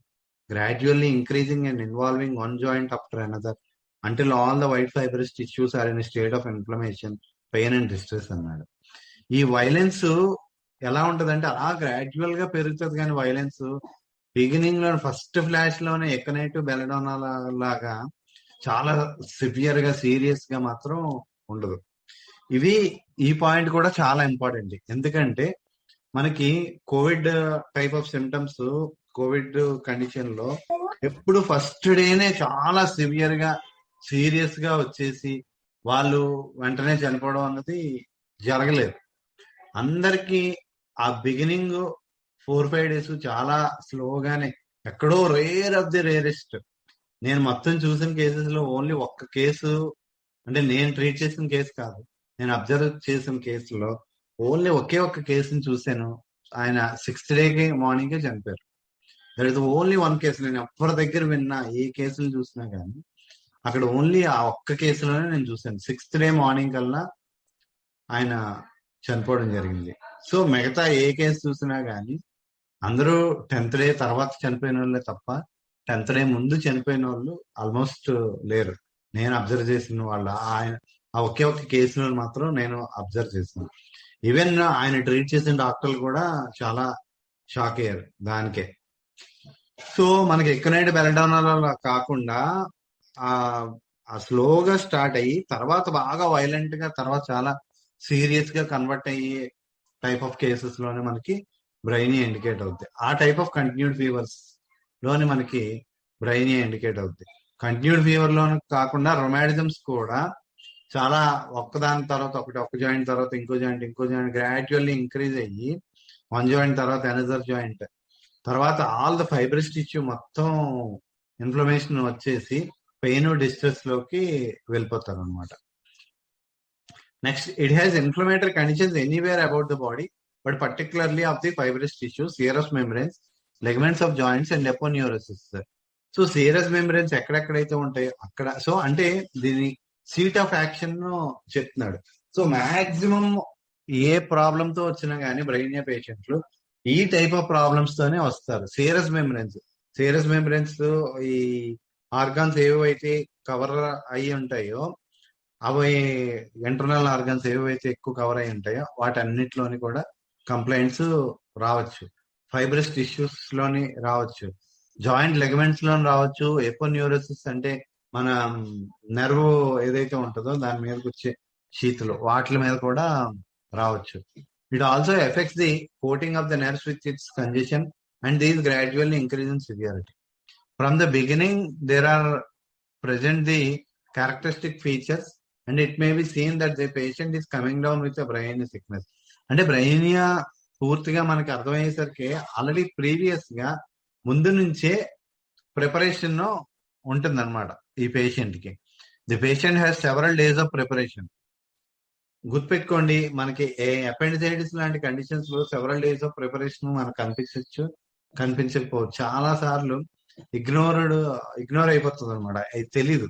gradually increasing and involving one joint after another, until all the white fibrous tissues are in a state of inflammation, pain and distress అన్నాడు. ఈ violence ఎలా ఉంటదంటే అలా gradual గా పెరుగుతుంది, కానీ violence beginning లో first flash లోనే ఎకనైట్ బెలడోనా లాగా చాలా సివియర్ గా సీరియస్ గా మాత్రం ఉండదు. ఈ పాయింట్ కూడా చాలా ఇంపార్టెంట్. ఎందుకంటే మనకి Covid type of symptoms, Covid condition లో ఎప్పుడు ఫస్ట్ డేనే చాలా సివియర్ గా సీరియస్ గా వచ్చేసి వాళ్ళు వెంటనే చనిపోవడం అన్నది జరగలేదు. అందరికి ఆ బిగినింగ్ 4-5 days చాలా స్లోగానే, ఎక్కడో రేర్ ఆఫ్ ది రేరెస్ట్. నేను మొత్తం చూసిన కేసెస్ లో ఓన్లీ ఒక్క కేసు, అంటే నేను ట్రీట్ చేసిన కేసు కాదు, నేను అబ్జర్వ్ చేసిన కేసులో ఓన్లీ ఒకే ఒక్క కేసుని చూశాను. ఆయన 6th day మార్నింగ్ చనిపోయారు. That is only one case. నేను ఎవరి దగ్గర విన్నా, ఏ కేసులు చూసినా కానీ అక్కడ ఓన్లీ ఆ ఒక్క కేసులోనే నేను చూశాను. 6th day మార్నింగ్ కల్లా ఆయన చనిపోవడం జరిగింది. సో మిగతా ఏ కేసు చూసినా కానీ అందరూ 10th day తర్వాత చనిపోయిన వాళ్ళే తప్ప 10th day ముందు చనిపోయిన వాళ్ళు ఆల్మోస్ట్ లేరు. నేను అబ్జర్వ్ చేసిన వాళ్ళ ఆ ఒకే ఒక్క కేసులో మాత్రం నేను అబ్జర్వ్ చేశాను. ఈవెన్ ఆయన ట్రీట్ చేసిన డాక్టర్లు కూడా చాలా షాక్ అయ్యారు దానికే. సో మనకి ఎక్కనైట్ బెలడోనాలో కాకుండా ఆ స్లోగా స్టార్ట్ అయ్యి తర్వాత బాగా వైలెంట్ గా తర్వాత చాలా సీరియస్ గా కన్వర్ట్ అయ్యే టైప్ ఆఫ్ కేసెస్ లోనే మనకి బ్రెయినియా ఇండికేట్ అవుద్ది. ఆ టైప్ ఆఫ్ కంటిన్యూడ్ ఫీవర్స్ లోని మనకి బ్రెయినియా ఇండికేట్ అవుద్ది. కంటిన్యూడ్ ఫీవర్ లోని కాకుండా రొమాటిజమ్స్ కూడా చాలా ఒక్కదాని తర్వాత ఒకటి, ఒక జాయింట్ తర్వాత ఇంకో జాయింట్ గ్రాడ్యువల్లీ ఇంక్రీజ్ అయ్యి వన్ జాయింట్ తర్వాత అనదర్ జాయింట్ తర్వాత ఆల్ ద ఫైబ్రస్ టిష్యూ మొత్తం ఇన్ఫ్లమేషన్ వచ్చేసి పెయిన్ డిస్ట్రెస్ లోకి వెళ్ళిపోతారు అనమాట. Next, it has inflammatory conditions anywhere about the body, but particularly of the fibrous tissue, serous membranes, ligaments of joints and aponeurosis. So serous membranes ఎక్కడెక్కడైతే ఉంటాయో అక్కడ, so అంటే దీని సీట్ ఆఫ్ యాక్షన్ చెప్తున్నాడు. So maximum ఏ problem తో వచ్చినా కానీ బ్రెయినియా పేషెంట్లు ఈ టైప్ ఆఫ్ ప్రాబ్లమ్స్ తోనే వస్తారు. సియరస్ మెంబ్రెన్స్ ఈ ఆర్గాన్స్ ఏవైతే కవర్ అయి ఉంటాయో, అవి ఇంటర్నల్ ఆర్గాన్స్ ఏవైతే ఎక్కువ కవర్ అయి ఉంటాయో వాటన్నిటిలోని కూడా కంప్లైంట్స్ రావచ్చు. ఫైబ్రస్ టిష్యూస్ లోని రావచ్చు, జాయింట్ లెగమెంట్స్ లోని రావచ్చు, ఎపోన్యూరోసిస్ అంటే మన నెర్వ్ ఏదైతే ఉంటుందో దాని మీదకి వచ్చే షీతులు, వాటి మీద కూడా రావచ్చు. It also affects the coating of the nerves with its congestion and these gradually increase in severity. From the beginning there are present the characteristic features and it may be seen that the patient is coming down with a brain sickness. అంటే బ్రెయినియా పూర్తిగా మనకి అర్థమయ్యేసరికి already previous గా ముందు నుంచే preparation ఉంటుంది అనమాట ఈ patient కి. The patient has several days of preparation. గుర్తుపెట్టుకోండి, మనకి అపెండిసైటిస్ లాంటి కండిషన్స్ లో సెవరల్ డేస్ ఆఫ్ ప్రిపరేషన్ మనకు కనిపించకపోవచ్చు. చాలా సార్లు ఇగ్నోర్ అయిపోతుంది అనమాట, అది తెలీదు.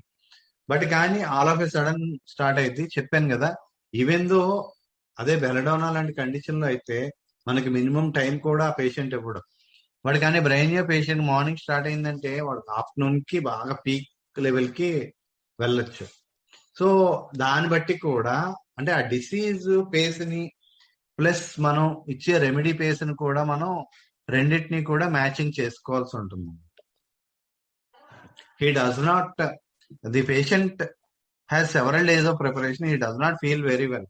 బట్ కానీ all of a sudden start అయింది. చెప్పాను కదా, ఈవెన్ దో అదే బెలడోనా లాంటి కండిషన్ లో అయితే మనకి మినిమం టైం కూడా ఆ పేషెంట్ ఇవ్వడు. వాడు కానీ బ్రైనియా పేషెంట్ మార్నింగ్ స్టార్ట్ అయిందంటే వాడు ఆఫ్టర్నూన్ కి బాగా పీక్ లెవెల్ కి వెళ్ళొచ్చు. సో దాన్ని బట్టి కూడా అంటే ఆ డిసీజ్ పేస్ ని ప్లస్ మనం ఇచ్చే రెమెడీ పేస్ ని కూడా మనం రెండింటిని కూడా మ్యాచింగ్ చేసుకోవాల్సి ఉంటుంది. He does not, the patient has several days of preparation, he does not feel very well.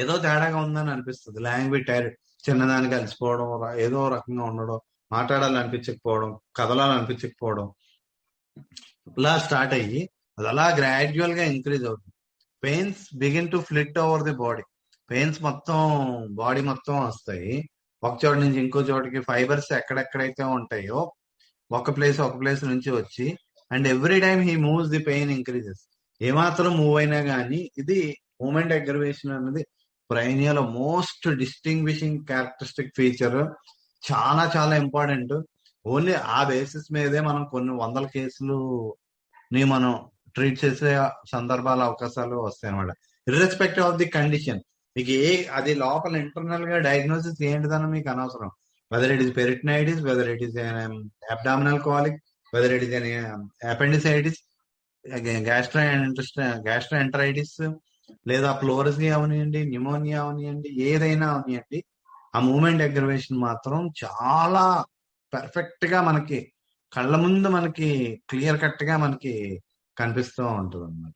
ఏదో తేడాగా ఉందని అనిపిస్తుంది. లాంగ్వేజ్ టైర్డ్, చిన్నదానికి కలిసిపోవడం, ఏదో రకంగా ఉండడం, మాట్లాడాలనిపించకపోవడం, కదలాలనిపించకపోవడం, ఇలా స్టార్ట్ అయ్యి అది అలా గ్రాడ్యువల్ గా ఇంక్రీజ్ అవుతుంది. Pains begin to flit over the body. Pains మొత్తం బాడీ మొత్తం వస్తాయి. ఒక చోట నుంచి ఇంకో చోటకి ఫైబర్స్ ఎక్కడెక్కడైతే ఉంటాయో ఒక ప్లేస్ నుంచి వచ్చి, and every time he moves the pain increases. ఏమాత్రం మూవ్ అయినా కానీ ఇది మూమెంట్ అగ్రవేషన్ అనేది బ్రైనియాలో మోస్ట్ డిస్టింగ్విషింగ్ క్యారెక్టరిస్టిక్ ఫీచర్. చాలా చాలా ఇంపార్టెంట్. ఓన్లీ ఆ బేసిస్ మీదే మనం కొన్ని వందల కేసులు ని మనం ట్రీట్ చేసే సందర్భాల అవకాశాలు వస్తాయి అనమాట. ఇర్రెస్పెక్టివ్ ఆఫ్ ది కండిషన్, మీకు అది లోపల ఇంటర్నల్ గా డయాగ్నోసిస్ ఏంటిదని మీకు అనవసరం. Whether it is peritonitis, whether it is abdominal colic, whether it is appendicitis, gastroenteritis, లేదా ప్లోరసీ అవనియండి, న్యూమోనియా అవనియండి, ఏదైనా అవనియండి, ఆ మూమెంట్ అగ్రవేషన్ మాత్రం చాలా పర్ఫెక్ట్ గా మనకి కళ్ళ ముందు మనకి క్లియర్ కట్ గా మనకి కనిపిస్తూ ఉంటుంది అన్నమాట.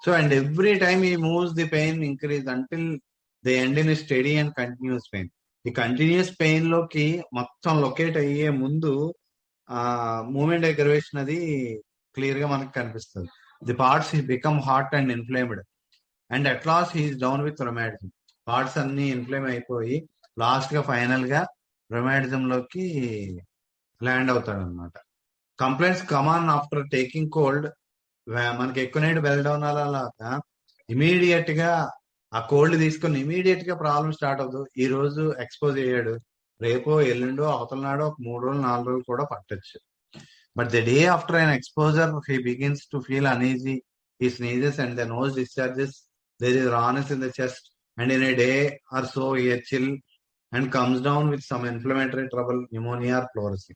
సో అండ్ ఎవ్రీ టైమ్ ఈ moves the pain increase until the end in study and continuous pain. ఈ కంటిన్యూస్ పెయిన్ లోకి మొత్తం లొకేట్ అయ్యే ముందు ఆ మూమెంట్ అగ్రవేషన్ అది క్లియర్ గా మనకి కనిపిస్తుంది. The parts become hot and inflamed and at last he is down with rheumatism. Parts అన్ని ఇన్ఫ్లేమ్ అయిపోయి లాస్ట్ గా ఫైనల్ గా రొమాటిజం లోకి ల్యాండ్ అవుతాడు అనమాట. Complaints common after taking cold. మనకి ఎక్కువ నైట్ బెల్ డౌన్ అలాగా ఇమీడియట్ గా ఆ కోల్డ్ తీసుకుని ఇమీడియట్ గా ప్రాబ్లం స్టార్ట్ అవుతుంది. ఈ రోజు ఎక్స్పోజ్ అయ్యాడు, రేపో ఎల్లుండో అవతల నాడో ఒక 3 రోజులు 4 రోజులు కూడా పట్టొచ్చు. But the day after an exposure he begins to feel uneasy, he sneezes and the nose discharges, there is rawness in the chest and in a day or so he is chill and comes down with some inflammatory trouble, pneumonia or pleurisy.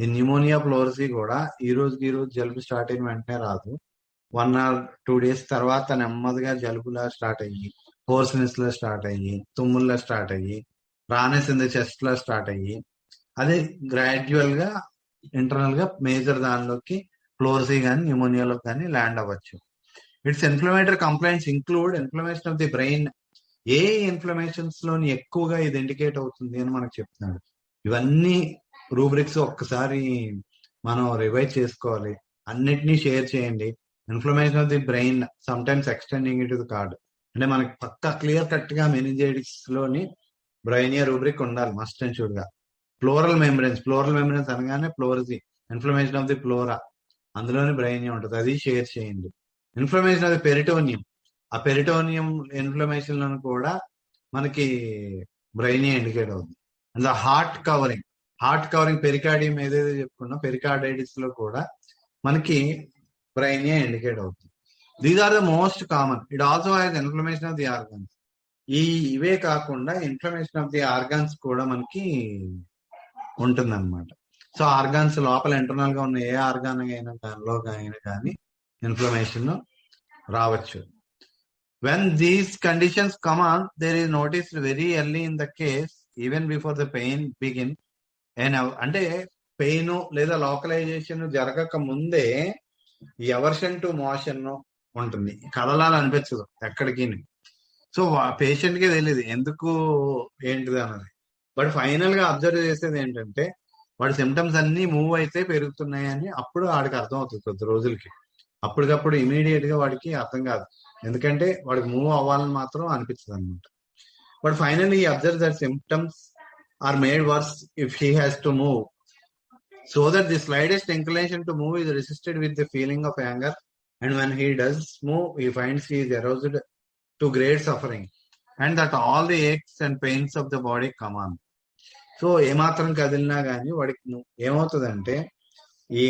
ఈ pneumonia pleurisy కూడా ఈ రోజు జలుబు start అయిన వెంటనే రాదు. 1 or 2 days తర్వాత నెమ్మదిగా జలుబులా స్టార్ట్ అయ్యి, హోర్స్నెస్ లా స్టార్ట్ అయ్యి, తుమ్ముల్లా స్టార్ట్ అయ్యి, రానెస్ ఇన్ ద చెస్ట్ లా స్టార్ట్ అయ్యి, అది గ్రాడ్యువల్ గా ఇంటర్నల్ గా మేజర్ దానిలోకి ప్లోరసీ కానీ న్యూమోనియాలో కానీ ల్యాండ్ అవ్వచ్చు. It's inflammatory complaints include inflammation of the brain. A inflammations లోని ఎక్కువగా ఇది ఇండికేట్ అవుతుంది అని మనకు చెప్తున్నాడు. ఇవన్నీ రూబ్రిక్స్ ఒక్కసారి మనం రివైజ్ చేసుకోవాలి, అన్నిటినీ షేర్ చేయండి. Inflammation of the brain some times extending it the card, అంటే మనకి పక్కా క్లియర్ కట్ గా మెనింజైటిస్ లోని బ్రైనియా రూబ్రిక్ ఉండాలి మస్ట్ అండ్ షుడ్ గా. ప్లోరల్ మెమ్బ్రెన్స్ అనగానే ప్లోరసీ, ఇన్ఫ్లమేషన్ ఆఫ్ ది ప్లోరా, అందులోనే బ్రైనియా ఉంటుంది, అది షేర్ చేయండి. ఇన్ఫ్లమేషన్ ఆఫ్ ది పెరిటోనియం, ఆ పెరిటోనియం ఇన్ఫ్లమేషన్ లో కూడా మనకి బ్రైనియా ఇండికేట్ అవుతుంది. అండ్ హార్ట్ కవరింగ్ పెరికార్డియం ఏదైతే చెప్పుకున్నా పెరికార్డైటిస్ లో కూడా మనకి బ్రైనియా ఇండికేట్ అవుతుంది. These are the most common. It also has inflammation of the organs. ఇవే కాకుండా ఇన్ఫ్లమేషన్ ఆఫ్ ది ఆర్గాన్స్ కూడా మనకి ఉంటుంది అనమాట. సో ఆర్గాన్స్ లోపల ఇంటర్నల్ గా ఉన్న ఏ ఆర్గాన్ అయినా దానిలో అయినా కానీ ఇన్ఫ్లమేషన్ రావచ్చు. When these conditions come on, there is noticed very early in the case, even before the pain begin. అంటే పెయిన్ లేదా లోకలైజేషన్ జరగక ముందే ఈ ఎవర్షన్ టు మోషన్ ఉంటుంది, కదలాలనిపించదు ఎక్కడికి. సో పేషెంట్ కి తెలియదు ఎందుకు ఏంటిది అన్నది. బట్ ఫైనల్ గా అబ్జర్వ్ చేసేది ఏంటంటే వాడి సిమ్టమ్స్ అన్ని మూవ్ అయితే పెరుగుతున్నాయి అని అప్పుడు వాడికి అర్థం అవుతుంది కొద్ది రోజులకి. అప్పటికప్పుడు ఇమీడియట్ గా వాడికి అర్థం కాదు, ఎందుకంటే వాడికి మూవ్ అవ్వాలని మాత్రం అనిపించదు అనమాట. But finally observe that symptoms are made worse if he has to move, so that the slightest inclination to move is resisted with the feeling of anger, and when he does move he finds he is aroused to great suffering and that all the aches and pains of the body come on. So ఏమాత్రం కదిలినా కానీ వాడికి ఏమవుతుందంటే ఈ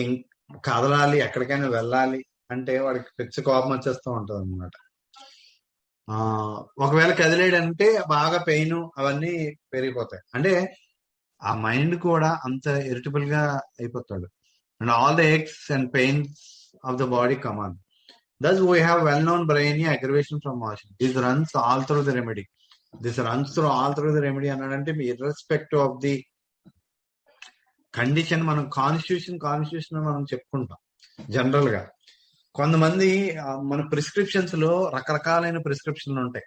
కదలాలి ఎక్కడికైనా వెళ్ళాలి అంటే వాడికి పిచ్చి కోపం వచ్చేస్తూ ఉంటుంది అనమాట. ఒకవేళ కదిలేడంటే బాగా పెయిన్ అవన్నీ పెరిగిపోతాయి. అంటే ఆ మైండ్ కూడా అంత ఇరిటబుల్ గా అయిపోతాడు. And all the X and pains of the body come on. Thus, we have well-known brainia aggravation from motion. This runs all through the remedy. This runs through all through the remedy అన్నాడంటే irrespective of the condition. మనం constitution మనం చెప్పుకుంటాం general గా. కొంతమంది మన prescriptions లో రకరకాలైన ప్రిస్క్రిప్షన్లు ఉంటాయి.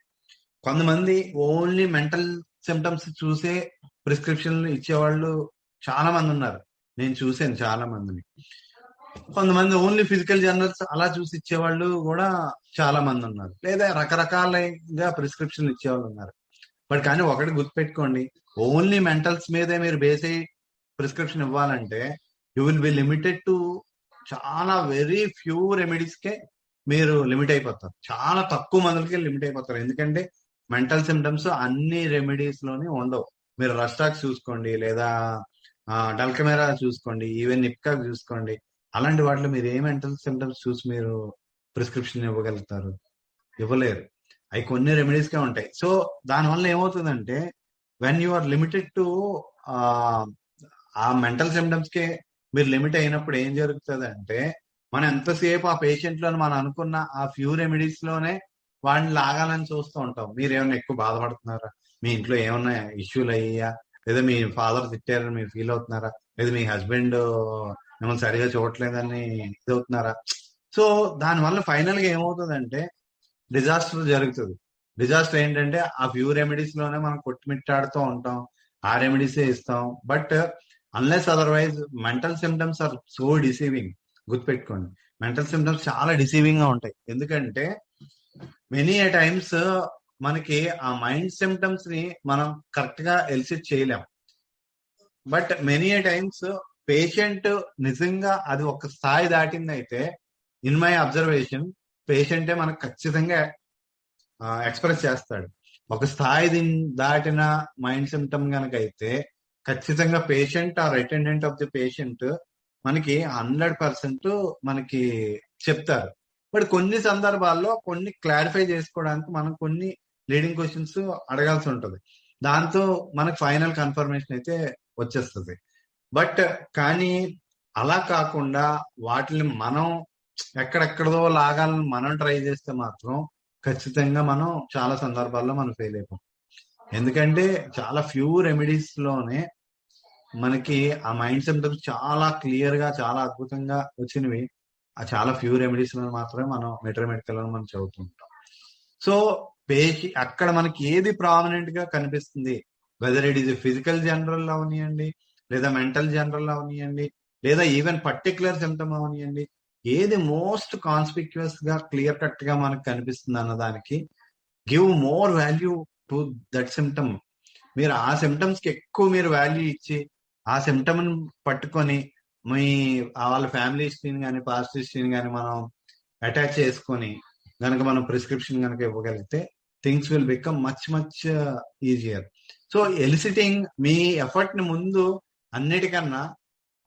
కొంతమంది ఓన్లీ మెంటల్ సిమ్టమ్స్ చూసే ప్రిస్క్రిప్షన్లు ఇచ్చేవాళ్ళు చాలా మంది ఉన్నారు. నేను చూసాను చాలా మందిని. కొంతమంది ఓన్లీ ఫిజికల్ జర్నల్స్ అలా చూసి ఇచ్చేవాళ్ళు కూడా చాలా మంది ఉన్నారు. లేదా రకరకాలుగా ప్రిస్క్రిప్షన్ ఇచ్చేవాళ్ళు ఉన్నారు. బట్ కానీ ఒకటి గుర్తుపెట్టుకోండి, ఓన్లీ మెంటల్స్ మీదే మీరు బేస్ అయ్యి ప్రిస్క్రిప్షన్ ఇవ్వాలంటే you will be limited to చాలా వెరీ ఫ్యూ రెమెడీస్ కే మీరు లిమిట్ అయిపోతారు. చాలా తక్కువ మందులకే లిమిట్ అయిపోతారు. ఎందుకంటే మెంటల్ సిమ్టమ్స్ అన్ని రెమెడీస్ లోనే ఉండవు. మీరు రస్టాక్స్ చూసుకోండి, లేదా డల్కమెరా చూసుకోండి, ఈవెన్ నిప్కాక్ చూసుకోండి. అలాంటి వాటిలో మీరు ఏ మెంటల్ సిమ్టమ్స్ చూసి మీరు ప్రిస్క్రిప్షన్ ఇవ్వగలుగుతారు? ఇవ్వలేరు. అవి కొన్ని రెమెడీస్ కే ఉంటాయి. సో దానివల్ల ఏమవుతుందంటే when you are limited to ఆ మెంటల్ సిమ్టమ్స్ కే మీరు లిమిట్ అయినప్పుడు ఏం జరుగుతుంది అంటే, మనం ఎంతసేపు ఆ పేషెంట్ లోని మనం అనుకున్న ఆ ఫ్యూ రెమెడీస్ లోనే వాడిని లాగాలని చూస్తూ ఉంటాం. మీరు ఏమైనా ఎక్కువ బాధపడుతున్నారా? మీ ఇంట్లో ఏమన్నా ఇష్యూలు అయ్యా? లేదా మీ ఫాదర్ తిట్టారని మీరు ఫీల్ అవుతున్నారా? లేదా మీ హస్బెండ్ మిమ్మల్ని సరిగా చూడట్లేదని ఇదవుతున్నారా? సో దానివల్ల ఫైనల్ గా ఏమవుతుందంటే డిజాస్టర్ జరుగుతుంది. డిజాస్టర్ ఏంటంటే ఆ ఫ్యూ రెమెడీస్ లోనే మనం కొట్టుమిట్టాడుతూ ఉంటాం, ఆ రెమెడీసే ఇస్తాం. But unless otherwise mental symptoms are so deceiving. గుర్తుపెట్టుకోండి, మెంటల్ సిమ్టమ్స్ చాలా డిసీవింగ్ గా ఉంటాయి. ఎందుకంటే మెనీ ఏ టైమ్స్ మనకి ఆ మైండ్ సిమ్టమ్స్ ని మనం కరెక్ట్ గా ఎలిసిట్ చేయలేం. But many A times patient నిజంగా అది ఒక స్థాయి దాటింది అయితే, ఇన్ మై అబ్జర్వేషన్, పేషెంటే మనకు ఖచ్చితంగా ఎక్స్ప్రెస్ చేస్తాడు. ఒక స్థాయి దాటిన మైండ్ సిమ్టమ్ కనుక అయితే ఖచ్చితంగా patient or attendant of the patient మనకి 100% మనకి చెప్తారు. బట్ కొన్ని సందర్భాల్లో కొన్ని క్లారిఫై చేసుకోవడానికి మనం కొన్ని లీడింగ్ క్వశ్చన్స్ అడగాల్సి ఉంటుంది. దాంతో మనకు ఫైనల్ కన్ఫర్మేషన్ అయితే వచ్చేస్తుంది. బట్ కానీ అలా కాకుండా వాటిని మనం ఎక్కడెక్కడదో లాగాలని మనం ట్రై చేస్తే మాత్రం ఖచ్చితంగా మనం చాలా సందర్భాల్లో మనం ఫెయిల్ అయిపోతాం. ఎందుకంటే చాలా ఫ్యూ రెమెడీస్ లోనే మనకి ఆ మైండ్ సిమ్టమ్స్ చాలా క్లియర్ గా చాలా అద్భుతంగా వచ్చినవి ఆ చాలా ఫ్యూ రెమెడీస్ లో మాత్రమే మనం మెడికల్ మనం చదువుతుంటాం. సో అక్కడ మనకి ఏది ప్రామినెంట్ గా కనిపిస్తుంది, whether it is physical general అవనియండి, లేదా మెంటల్ జనరల్ అవనియండి, లేదా ఈవెన్ పర్టికులర్ సిమ్టమ్ అవనియండి, ఏది మోస్ట్ కాన్స్పిక్యువస్ గా క్లియర్ కట్ గా మనకు కనిపిస్తుంది అన్నదానికి give more value to that symptom. మీరు ఆ సిమ్టమ్స్ కి ఎక్కువ మీరు వాల్యూ ఇచ్చి ఆ సిమ్టమ్ పట్టుకొని మీ వాళ్ళ ఫ్యామిలీ హిస్టరీని కానీ పాస్ట్ హిస్టరీని కానీ మనం అటాచ్ చేసుకొని కనుక మనం ప్రిస్క్రిప్షన్ కనుక ఇవ్వగలిగితే things will become much easier. So eliciting మీ ఎఫర్ట్ ని ముందు అన్నిటికన్నా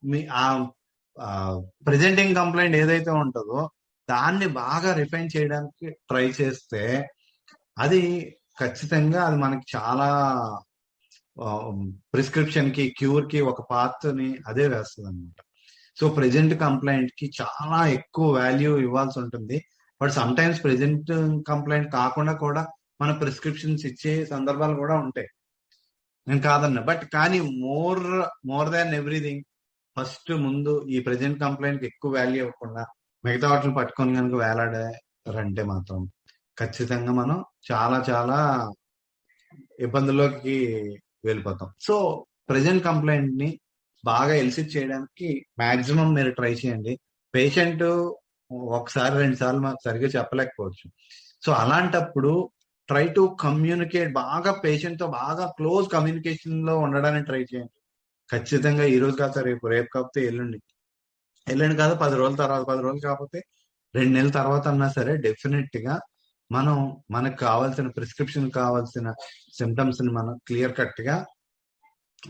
మీ ఆ ప్రెజెంటింగ్ కంప్లైంట్ ఏదైతే ఉంటుందో దాన్ని బాగా రిఫైన్ చేయడానికి ట్రై చేస్తే అది ఖచ్చితంగా అది మనకి చాలా ప్రిస్క్రిప్షన్ కి క్యూర్ కి ఒక పాత్ ని అదే వేస్తుంది అనమాట. సో ప్రెజెంట్ కంప్లైంట్ కి చాలా ఎక్కువ వాల్యూ ఇవ్వాల్సి ఉంటుంది. But some times present complaint కాకుండా కూడా మన ప్రిస్క్రిప్షన్స్ ఇచ్చే సందర్భాలు కూడా ఉంటాయి, నేను కాదన్నా. బట్ కానీ మోర్ దాన్ ఎవ్రీథింగ్ ఫస్ట్ ముందు ఈ ప్రెజెంట్ కంప్లైంట్ కి ఎక్కువ వాల్యూ ఇవ్వకుండా మిగతా వాటిని పట్టుకొని కనుక వేలాడారంటే మాత్రం ఖచ్చితంగా మనం చాలా ఇబ్బందుల్లోకి వెళ్ళిపోతాం. సో ప్రెజెంట్ కంప్లైంట్ ని బాగా ఎలిసిట్ చేయడానికి మాక్సిమం మీరు ట్రై చేయండి. పేషెంట్ ఒకసారి 2 సార్లు మాకు సరిగ్గా చెప్పలేకపోవచ్చు. సో అలాంటప్పుడు ట్రై టు కమ్యూనికేట్, బాగా పేషెంట్ తో బాగా క్లోజ్ కమ్యూనికేషన్ లో ఉండడానికి ట్రై చేయండి. ఖచ్చితంగా ఈ రోజు కాదు, రేపు కాకపోతే ఎల్లుండి కాదు 10 రోజుల తర్వాత, 10 రోజులు కాకపోతే 2 నెలల తర్వాత అన్నా సరే డెఫినెట్ గా మనం మనకు కావాల్సిన ప్రిస్క్రిప్షన్ కావాల్సిన సిమ్టమ్స్ ని మనం క్లియర్ కట్ గా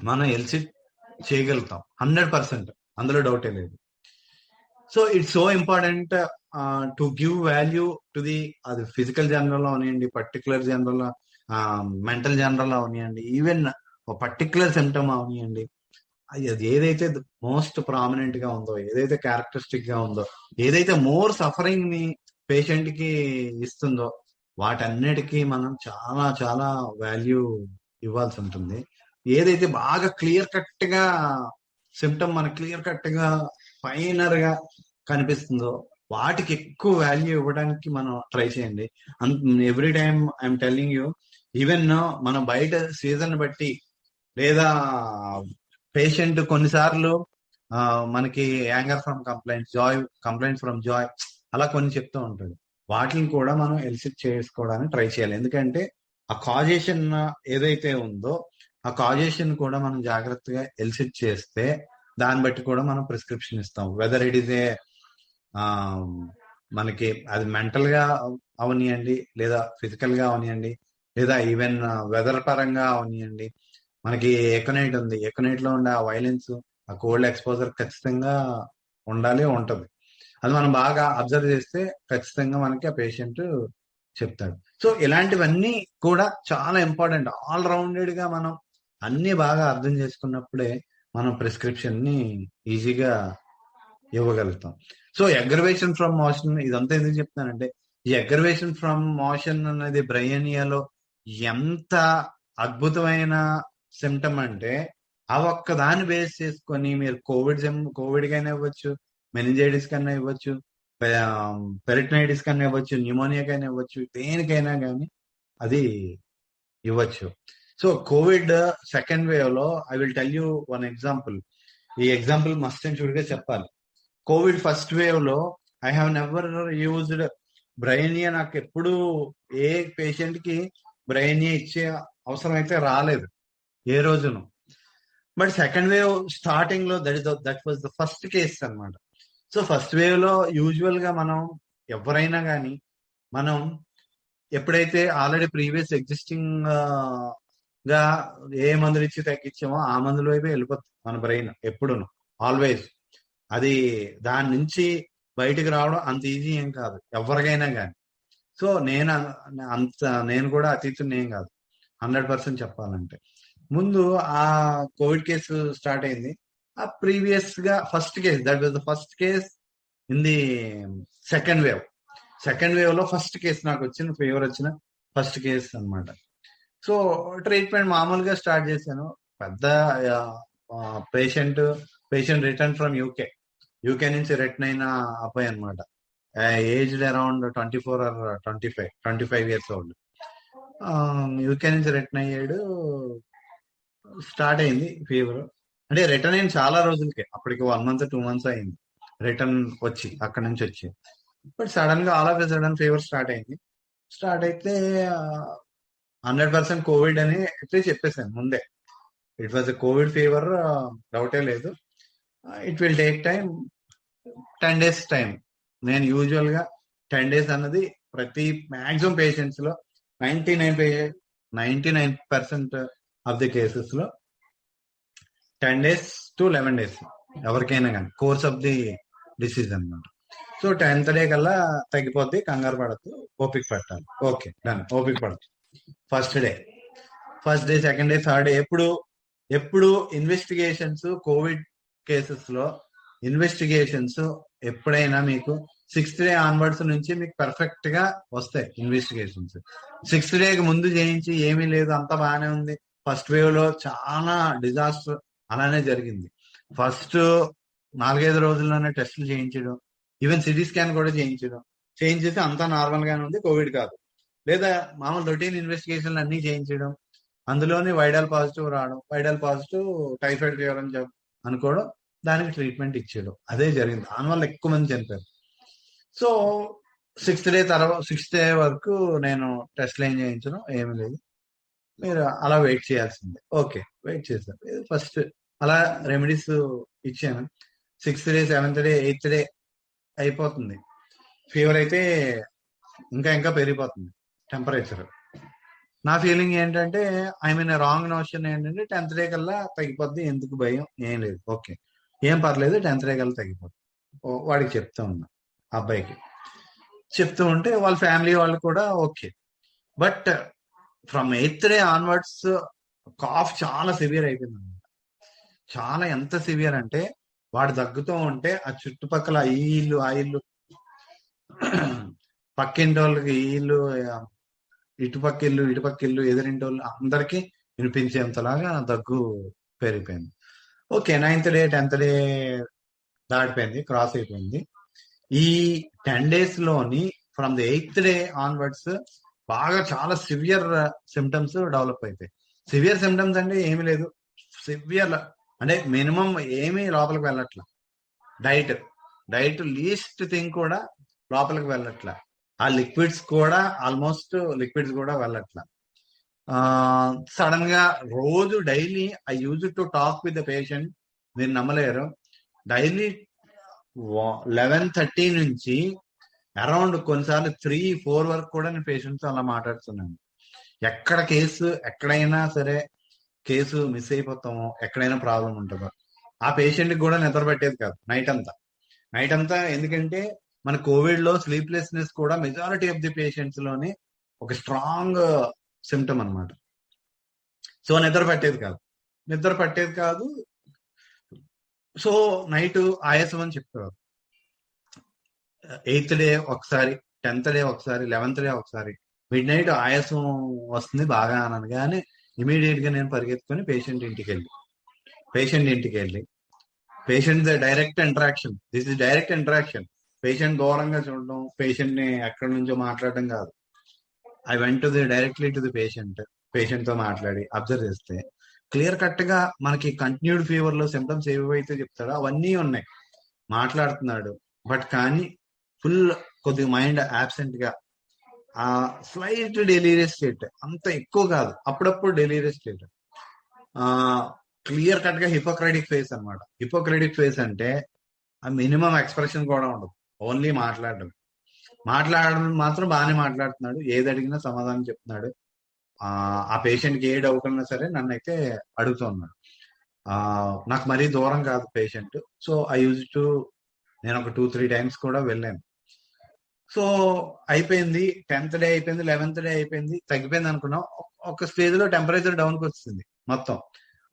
మనం ఎలిసిట్ చేయగలుగుతాం 100%, అందులో డౌటే లేదు. So it's so important to give value to the, అది ఫిజికల్ జనరల్ అవనివ్వండి, పర్టికులర్ జనరల్, మెంటల్ జనరల్ అవనివ్వండి, ఈవెన్ ఒక పర్టికులర్ సిమ్టమ్ అవనియండి, అది ఏదైతే మోస్ట్ ప్రామినెంట్ గా ఉందో, ఏదైతే క్యారెక్టరిస్టిక్ గా ఉందో, ఏదైతే మోర్ సఫరింగ్ ని పేషెంట్ కి ఇస్తుందో, వాటన్నిటికీ మనం చాలా చాలా వాల్యూ ఇవ్వాల్సి ఉంటుంది. ఏదైతే బాగా క్లియర్ కట్ గా సిమ్టమ్ మనకి క్లియర్ కట్ గా ఫైనర్ గా కనిపిస్తుందో వాటికి ఎక్కువ వాల్యూ ఇవ్వడానికి మనం ట్రై చేయండి. Every time I'm telling you, even మనం బయట సీజన్ బట్టి లేదా పేషెంట్ కొన్నిసార్లు మనకి anger from complaints, complaint from Joy, అలా కొన్ని చెప్తూ ఉంటాడు. వాటిని కూడా మనం ఎలిసిట్ చేసుకోవడానికి ట్రై చేయాలి. ఎందుకంటే ఆ కాజేషన్ ఏదైతే ఉందో ఆ కాజేషన్ కూడా మనం జాగ్రత్తగా ఎలిసిట్ చేస్తే దాన్ని బట్టి కూడా మనం ప్రిస్క్రిప్షన్ ఇస్తాం. వెదర్ ఇట్ ఈస్ ఏ మనకి అది మెంటల్ గా అవనియండి, లేదా ఫిజికల్ గా అవనియండి, లేదా ఈవెన్ వెదర్ పరంగా అవనియండి. మనకి ఎకనైట్ ఉంది, ఎకనైట్ లో ఉండే ఆ వైలెన్స్, ఆ కోల్డ్ ఎక్స్పోజర్ ఖచ్చితంగా ఉంటది. అది మనం బాగా అబ్జర్వ్ చేస్తే ఖచ్చితంగా మనకి ఆ పేషెంట్ చెప్తాడు. సో ఇలాంటివన్నీ కూడా చాలా ఇంపార్టెంట్. ఆల్ రౌండెడ్ గా మనం అన్ని బాగా అర్థం చేసుకున్నప్పుడే మనం ప్రిస్క్రిప్షన్ ని ఈజీగా ఇవ్వగలుగుతాం. సో అగ్రవేషన్ ఫ్రమ్ మోషన్, ఇదంతా ఎందుకు చెప్తానంటే, ఈ అగ్రవేషన్ ఫ్రమ్ మోషన్ అనేది బ్రెయినియాలో ఎంత అద్భుతమైన సిమ్టమ్ అంటే, ఆ ఒక్క దాన్ని బేస్ చేసుకొని మీరు కోవిడ్ కైనా ఇవ్వచ్చు, మెనింజైటిస్ కన్నా ఇవ్వచ్చు, పెరిటనైటిస్ కన్నా ఇవ్వచ్చు, న్యూమోనియా కైనా ఇవ్వచ్చు, దేనికైనా కానీ అది ఇవ్వచ్చు. సో కోవిడ్ సెకండ్ వేవ్ లో I will tell you one example. ఈ ఎగ్జాంపుల్ మస్ట్ అండ్ షుడ్ గా చెప్పాలి. కోవిడ్ ఫస్ట్ వేవ్ లో ఐ హావ్ నెవర్ యూజ్డ్ బ్రెయినియా. నాకు ఎప్పుడు ఏ పేషెంట్ కి బ్రెయినియా ఇచ్చే అవసరం అయితే రాలేదు ఏ రోజును. బట్ సెకండ్ వేవ్ స్టార్టింగ్ లో that was the first case అన్నమాట. సో ఫస్ట్ వేవ్ లో యూజువల్ గా మనం ఎవరైనా కానీ మనం ఎప్పుడైతే ఆల్రెడీ ప్రీవియస్ ఎగ్జిస్టింగ్ గా ఏ మందులు ఇచ్చి తగ్గించామో ఆ మందుల వైపు వెళ్ళిపోతుంది మన బ్రెయిన్ ఎప్పుడును, ఆల్వేస్. అది దాని నుంచి బయటకు రావడం అంత ఈజీ ఏం కాదు ఎవరికైనా కానీ. సో నేను కూడా అతీతుని ఏం కాదు 100% చెప్పాలంటే. ముందు ఆ కోవిడ్ కేసు స్టార్ట్ అయింది. ఆ ప్రీవియస్ గా first case, that was the first case in the second wave. Second wave లో ఫస్ట్ కేసు నాకు వచ్చిన ఫీవర్ వచ్చిన ఫస్ట్ కేసు అన్నమాట. సో ట్రీట్మెంట్ మామూలుగా స్టార్ట్ చేశాను. పెద్ద పేషెంట్ రిటర్న్ ఫ్రమ్ యూకే నుంచి రిటర్న్ అయిన అబ్బాయి అనమాట. Aged around 24 or 25 years old. UK నుంచి రిటర్న్ అయ్యాడు. స్టార్ట్ అయింది ఫీవర్. అంటే రిటర్న్ అయిన చాలా రోజులకే, అప్పటికి 1 month 2 months అయింది రిటర్న్ వచ్చి అక్కడి నుంచి వచ్చి. బట్ సడన్ గా all of sudden fever start అయింది. స్టార్ట్ అయితే 100% కోవిడ్ అని అయితే చెప్పేశాను ముందే. It was a Covid fever, డౌటే లేదు. It will take time, 10 days time. నేను యూజువల్ గా 10 days అన్నది ప్రతి మాక్సిమం పేషెంట్స్ లో 99% ఆఫ్ ది కేసెస్ లో 10 days to 11 days ఎవరికైనా కానీ కోర్స్ ఆఫ్ ది డిసీజ్ అన్నమాట. సో 10th day కల్లా తగ్గిపోద్ది, కంగారు పడద్దు, ఓపిక పట్టాలి. ఓకే డన్, ఓపిక పడద్దు. First day, second day, third day, ఎప్పుడు ఇన్వెస్టిగేషన్స్ కోవిడ్ కేసెస్ లో ఇన్వెస్టిగేషన్స్ ఎప్పుడైనా మీకు 6th day ఆన్వర్డ్స్ నుంచి మీకు పర్ఫెక్ట్ గా వస్తాయి ఇన్వెస్టిగేషన్స్. 6th dayకి ముందు చేయించి ఏమీ లేదు అంత బాగానే ఉంది. ఫస్ట్ వేవ్ లో చాలా డిజాస్టర్ అలానే జరిగింది. ఫస్ట్ 4-5 రోజుల్లోనే టెస్టులు చేయించడం, ఈవెన్ సిటీ స్కాన్ కూడా చేయించేసి అంతా నార్మల్ గానే ఉంది, కోవిడ్ కాదు. లేదా మామూలు రొటీన్ ఇన్వెస్టిగేషన్లు అన్ని చేయించడం, అందులోనే వైడల్ పాజిటివ్ రావడం, టైఫాయిడ్ ఫీవర్ అని అనుకోవడం, దానికి ట్రీట్మెంట్ ఇచ్చేయడం, అదే జరిగింది. దానివల్ల ఎక్కువ మంది చనిపోయారు. సో 6th day వరకు నేను టెస్ట్లు ఏం చేయించడం ఏమీ లేదు, మీరు అలా వెయిట్ చేయాల్సిందే. ఓకే వెయిట్ చేశాను. ఫస్ట్ అలా రెమెడీస్ ఇచ్చాను. 6th day 7th day 8th day అయిపోతుంది. ఫీవర్ అయితే ఇంకా పెరిగిపోతుంది టెంపరేచర్. నా ఫీలింగ్ ఏంటంటే ఐ మీన్ రాంగ్ నోషన్ ఏంటంటే 10th day కల్లా తగ్గిపోద్ది, ఎందుకు భయం, ఏం లేదు, ఓకే ఏం పర్లేదు 10th day కల్లా తగ్గిపోద్ది. వాడికి చెప్తూ ఉన్నా, అబ్బాయికి చెప్తూ ఉంటే వాళ్ళ ఫ్యామిలీ వాళ్ళు కూడా okay. But from 8th day onwards cough చాలా సివియర్ అయిపోయింది అనమాట. చాలా ఎంత సివియర్ అంటే వాడు దగ్గుతూ ఉంటే ఆ చుట్టుపక్కల ఈ ఇల్లు ఆ ఇల్లు పక్కింటి వాళ్ళకి ఈ ఇల్లు ఇటుపక్క ఇల్లు ఎదురింటి వాళ్ళు అందరికీ వినిపించేంతలాగా దగ్గు పెరిగిపోయింది. Okay, 9th day 10th day దాటిపోయింది, క్రాస్ అయిపోయింది. ఈ 10 days లోని from the 8th day onwards బాగా చాలా సివియర్ సిమ్టమ్స్ డెవలప్ అయితాయి. సివియర్ సిమ్టమ్స్ అంటే ఏమీ లేదు, సివియర్ అంటే మినిమం ఏమీ లోపలికి వెళ్ళట్లా. డైట్ లీస్ట్ థింగ్ కూడా లోపలికి వెళ్ళట్లా. ఆ లిక్విడ్స్ కూడా ఆల్మోస్ట్ లిక్విడ్స్ కూడా వెళ్ళట్లా. సడన్ గా రోజు daily I use to talk with the patient. మీరు నమ్మలేరు, డైలీ 11:30 నుంచి అరౌండ్ కొన్నిసార్లు 3-4 వరకు కూడా నేను పేషెంట్స్ అలా మాట్లాడుతున్నాను. ఎక్కడైనా సరే కేసు మిస్ అయిపోతామో, ఎక్కడైనా ప్రాబ్లం ఉంటుందో ఆ పేషెంట్ కూడా నిద్ర పెట్టేది కాదు నైట్ అంతా. ఎందుకంటే మన కోవిడ్ లో స్లీప్లెస్నెస్ కూడా మెజారిటీ ఆఫ్ ది పేషెంట్స్ లోని ఒక స్ట్రాంగ్ సిమ్టమ్ అనమాట. సో నిద్ర పట్టేది కాదు. సో నైట్ ఆయాసం అని చెప్పేవారు. 8th డే ఒకసారి, 10th డే ఒకసారి, 11th డే ఒకసారి మిడ్ నైట్ ఆయాసం వస్తుంది బాగా అనగానే ఇమీడియట్ గా నేను పరిగెత్తుకొని పేషెంట్ ఇంటికి వెళ్ళి patient direct interaction. This is direct interaction. Patient దూరంగా చూడడం, పేషెంట్ ని ఎక్కడి నుంచో మాట్లాడడం కాదు. I went directly to the patient తో మాట్లాడి అబ్జర్వ్ చేస్తే క్లియర్ కట్ గా మనకి కంటిన్యూడ్ ఫీవర్ లో సిమ్టమ్స్ ఏవైతే చెప్తాడో అవన్నీ ఉన్నాయి. మాట్లాడుతున్నాడు, బట్ కానీ ఫుల్ కొద్దిగా మైండ్ అబ్సెంట్ గా, ఆ స్లైట్ డెలీరియస్ స్టేట్, అంత ఎక్కువ కాదు, అప్పుడప్పుడు డెలీరియస్ స్టేట్. క్లియర్ కట్ గా హిపోక్రైటిక్ ఫేస్ అనమాట. హిపోక్రైటిక్ ఫేస్ అంటే ఆ మినిమం ఎక్స్ప్రెషన్ కూడా ఉండదు, ఓన్లీ మాట్లాడడం మాత్రం బాగానే మాట్లాడుతున్నాడు, ఏది అడిగినా సమాధానం చెప్తున్నాడు. ఆ పేషెంట్ కి ఏ డౌట్ ఉన్నా సరే నన్ను అయితే అడుగుతున్నాడు. నాకు మరీ దూరం కాదు patient. So I use to, నేను ఒక 2-3 times కూడా వెళ్ళాను. సో అయిపోయింది, 10th డే అయిపోయింది, 11th డే అయిపోయింది, తగ్గిపోయింది అనుకున్నాం. ఒక స్టేజ్ లో టెంపరేచర్ డౌన్ కి వచ్చింది, మొత్తం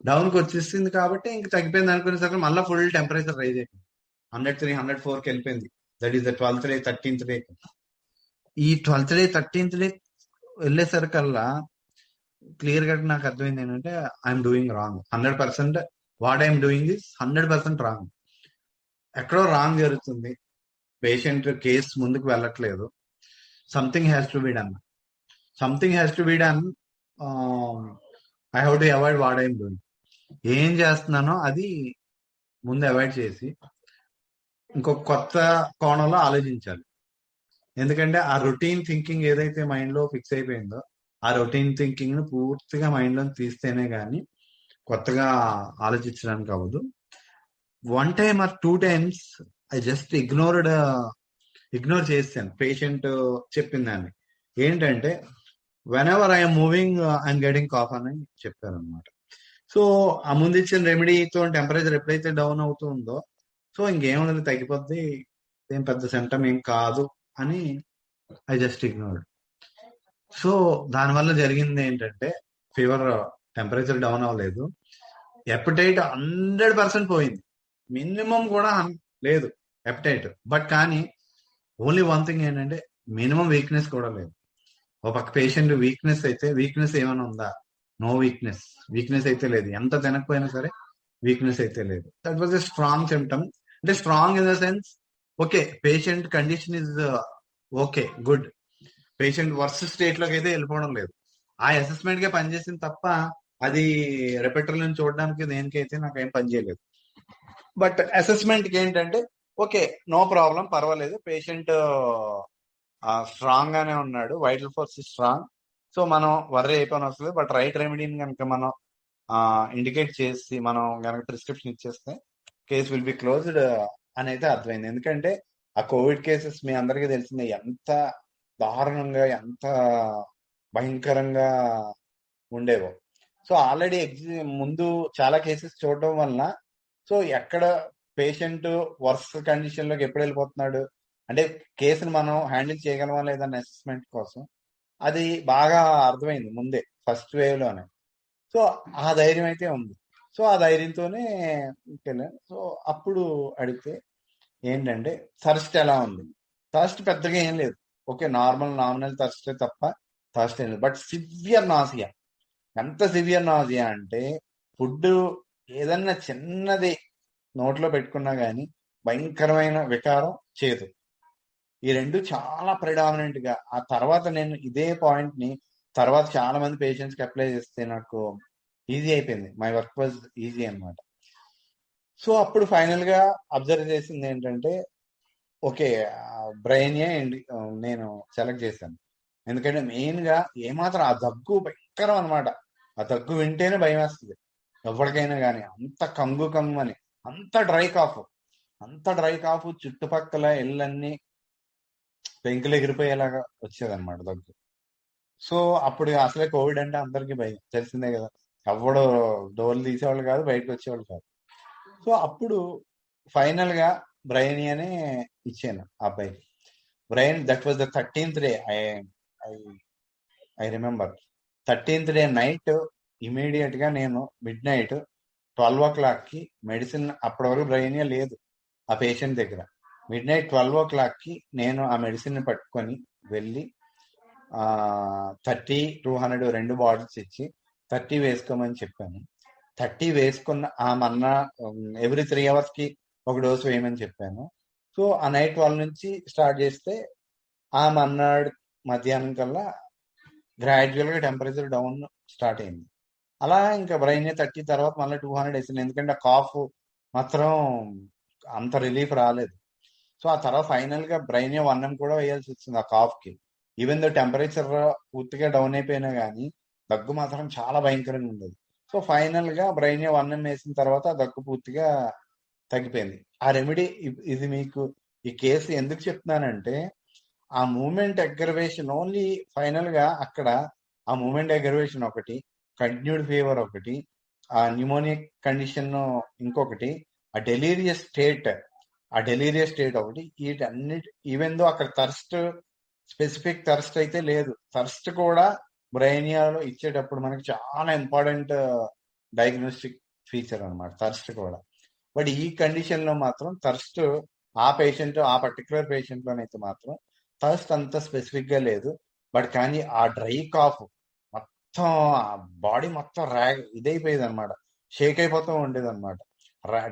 డౌన్ కి వచ్చేసింది. కాబట్టి ఇంక తగ్గిపోయింది అనుకునేసరికి మళ్ళీ ఫుల్ టెంపరేచర్ రైజ్ అయిపోయింది, 103, 104కి వెళ్ళిపోయింది. That is the 12th day 13th day. ఈ 12th day 13th day వెళ్ళేసరికల్లా clear గా నాకు అర్థమైంది ఏంటంటే I'm doing wrong. 100% what I'm doing is 100% wrong. ఎక్కడో రాంగ్ జరుగుతుంది, పేషెంట్ కేసు ముందుకు వెళ్ళట్లేదు. Something has to be done. I have to avoid what I'm doing. ఏం చేస్తున్నానో అది ముందు అవాయిడ్ చేసి ఇంకొక కొత్త కోణంలో ఆలోచించాలి. ఎందుకంటే ఆ రొటీన్ థింకింగ్ ఏదైతే మైండ్ లో ఫిక్స్ అయిపోయిందో ఆ రొటీన్ థింకింగ్ ను పూర్తిగా మైండ్ లో తీస్తేనే గానీ కొత్తగా ఆలోచించడానికి అవ్వదు. 1 time or 2 times I just ignore చేశాను పేషెంట్ చెప్పిన దాన్ని. ఏంటంటే whenever I'm moving I'm getting cough అని చెప్పారనమాట. సో ఆ ముందు ఇచ్చిన రెమెడీతో టెంపరేచర్ ఎప్పుడైతే డౌన్ అవుతుందో సో ఇంకేముంది, తగ్గిపోద్ది, ఏం పెద్ద సిమ్టమ్ ఏం కాదు అని ఐ జస్ట్ ఇగ్నోర్డ్. సో దానివల్ల జరిగింది ఏంటంటే ఫీవర్, టెంపరేచర్ డౌన్ అవ్వలేదు, ఎపిటైట్ 100% పోయింది, మినిమం కూడా లేదు ఎపిటైట్. బట్ కానీ ఓన్లీ వన్ థింగ్ ఏంటంటే మినిమం వీక్నెస్ కూడా లేదు. ఒక పక్క పేషెంట్ వీక్నెస్ ఏమైనా ఉందా? నో వీక్నెస్ అయితే లేదు, ఎంత తినకపోయినా సరే వీక్నెస్ అయితే లేదు. That was a strong symptom. అంటే strong in the sense, okay patient condition is okay good, patient worst state లోకి అయితే వెళ్ళిపోవడం లేదు. ఆ అసెస్మెంట్ గా పనిచేసింది తప్ప అది రిపీటర్ నుంచి చూడడానికి దేనికైతే నాకేం పని చేయలేదు. బట్ అసెస్మెంట్ కి ఏంటంటే ఓకే నో ప్రాబ్లం, పర్వాలేదు, పేషెంట్ స్ట్రాంగ్ గానే ఉన్నాడు, వైటల్ ఫోర్స్ స్ట్రాంగ్. సో మనం వర్రీ అయిపోయిన వస్తుంది. బట్ రైట్ రెమెడీని కనుక మనం ఇండికేట్ చేసి మనం కనుక ప్రిస్క్రిప్షన్ ఇచ్చేస్తే కేసు విల్ బి క్లోజ్డ్ అని అయితే అర్థమైంది. ఎందుకంటే ఆ కోవిడ్ కేసెస్ మీ అందరికీ తెలిసిందే ఎంత దారుణంగా, ఎంత భయంకరంగా ఉండేవో. సో ఆల్రెడీ ముందు చాలా కేసెస్ చూడడం వలన సో ఎక్కడ పేషెంట్ వర్స్ కండిషన్ లోకి ఎప్పుడు వెళ్ళిపోతున్నాడు అంటే కేసును మనం హ్యాండిల్ చేయగలమా లేదన్న అసెస్మెంట్ కోసం అది బాగా అర్థమైంది ముందే, ఫస్ట్ వేవ్ లోనే. సో ఆ ధైర్యం అయితే ఉంది. సో ఆ ధైర్యంతోనే వెళ్ళాను. సో అప్పుడు అడిగితే ఏంటంటే థర్స్ట్ ఎలా ఉంది? థర్స్ట్ పెద్దగా ఏం లేదు. ఓకే, నామినల్ థర్స్ట్ తప్ప థర్స్ట్ ఏం లేదు. But severe nausea. ఎంత సివియర్ నాసియా అంటే ఫుడ్ ఏదన్నా చిన్నది నోట్లో పెట్టుకున్నా గానీ భయంకరమైన వికారం, చేదు. ఈ రెండు చాలా ప్రిడామినెంట్ గా. ఆ తర్వాత నేను ఇదే పాయింట్ ని తర్వాత చాలా మంది పేషెంట్స్ కి అప్లై చేస్తే నాకు ఈజీ అయిపోయింది. మై వర్క్ వాజ్ ఈజీ అన్నమాట. సో అప్పుడు ఫైనల్ గా అబ్జర్వ్ చేసింది ఏంటంటే ఓకే, బ్రెయిన్యే నేను సెలెక్ట్ చేశాను. ఎందుకంటే మెయిన్ గా ఏమాత్రం ఆ దగ్గు భయంకరం అనమాట. ఆ దగ్గు వింటేనే భయం వేస్తుంది ఎవరికైనా కానీ. అంత కంగు కంగు అని, అంత డ్రై కాఫ్, చుట్టుపక్కల ఇళ్ళన్నీ పెంకులు ఎగిరిపోయేలాగా వచ్చేదన్నమాట దగ్గు. సో అప్పుడు అసలే కోవిడ్ అంటే అందరికీ భయం, తెలిసిందే కదా. ఎవడు డోర్లు తీసేవాళ్ళు కాదు, బయటకు వచ్చేవాళ్ళు కాదు. సో అప్పుడు ఫైనల్ గా బ్రెయినియానే ఇచ్చాను ఆ అబ్బాయికి. Brain, that was the 13th day. I remember 13th day night immediate గా నేను మిడ్ నైట్ 12 o'clock కి మెడిసిన్, అప్పటి వరకు బ్రెయినియా లేదు ఆ పేషెంట్ దగ్గర. మిడ్ నైట్ 12 o'clock కి నేను ఆ మెడిసిన్ పట్టుకొని వెళ్ళి 30, 200 రెండు బాటిల్స్ ఇచ్చి 30 వేసుకోమని చెప్పాను. 30 వేసుకున్న ఆ మన్నా ఎవ్రీ 3 hours కి ఒక డోసు వేయమని చెప్పాను. సో ఆ నైట్ 12 నుంచి స్టార్ట్ చేస్తే ఆ మన్నాడు మధ్యాహ్నం కల్లా గ్రాడ్యువల్ గా టెంపరేచర్ డౌన్ స్టార్ట్ అయింది. అలా ఇంకా బ్రెయిన్ 30 తర్వాత మళ్ళీ 200 వేసింది. ఎందుకంటే కాఫ్ మాత్రం అంత రిలీఫ్ రాలేదు. సో ఆ తర్వాత ఫైనల్ గా బ్రెయిన్ 1M కూడా వేయాల్సి వచ్చింది ఆ కాఫ్ కి. ఈవెన్ దో టెంపరేచర్ పూర్తిగా డౌన్ అయిపోయినా కానీ దగ్గు మాత్రం చాలా భయంకరంగా ఉండేది. సో ఫైనల్ గా బ్రెయిన్ 1M వేసిన తర్వాత ఆ దగ్గు పూర్తిగా తగ్గిపోయింది. ఆ రెమెడీ ఇది మీకు ఈ కేసు ఎందుకు చెప్తున్నానంటే ఆ మూమెంట్ అగ్రవేషన్ ఓన్లీ ఫైనల్ గా అక్కడ ఆ మూమెంట్ అగ్రవేషన్ ఒకటి, కంటిన్యూడ్ ఫీవర్ ఒకటి, ఆ న్యూమోనియా కండిషన్ ఇంకొకటి, ఆ డెలీరియస్ స్టేట్ ఒకటి. వీటన్నిటి ఈవెన్ దో అక్కడ స్పెసిఫిక్ థర్స్ట్ అయితే లేదు. థర్స్ట్ కూడా బ్రెయినియాలో ఇచ్చేటప్పుడు మనకి చాలా ఇంపార్టెంట్ డయాగ్నోస్టిక్ ఫీచర్ అనమాట థర్స్ట్ కూడా. బట్ ఈ కండిషన్ లో మాత్రం థర్స్ట్ ఆ పర్టికులర్ పేషెంట్ లోనైతే మాత్రం థర్స్ట్ అంత స్పెసిఫిక్ గా లేదు. బట్ కానీ ఆ డ్రై కాఫ్ మొత్తం బాడీ మొత్తం ఇదైపోయేది అనమాట, షేక్ అయిపోతూ ఉండేది అనమాట.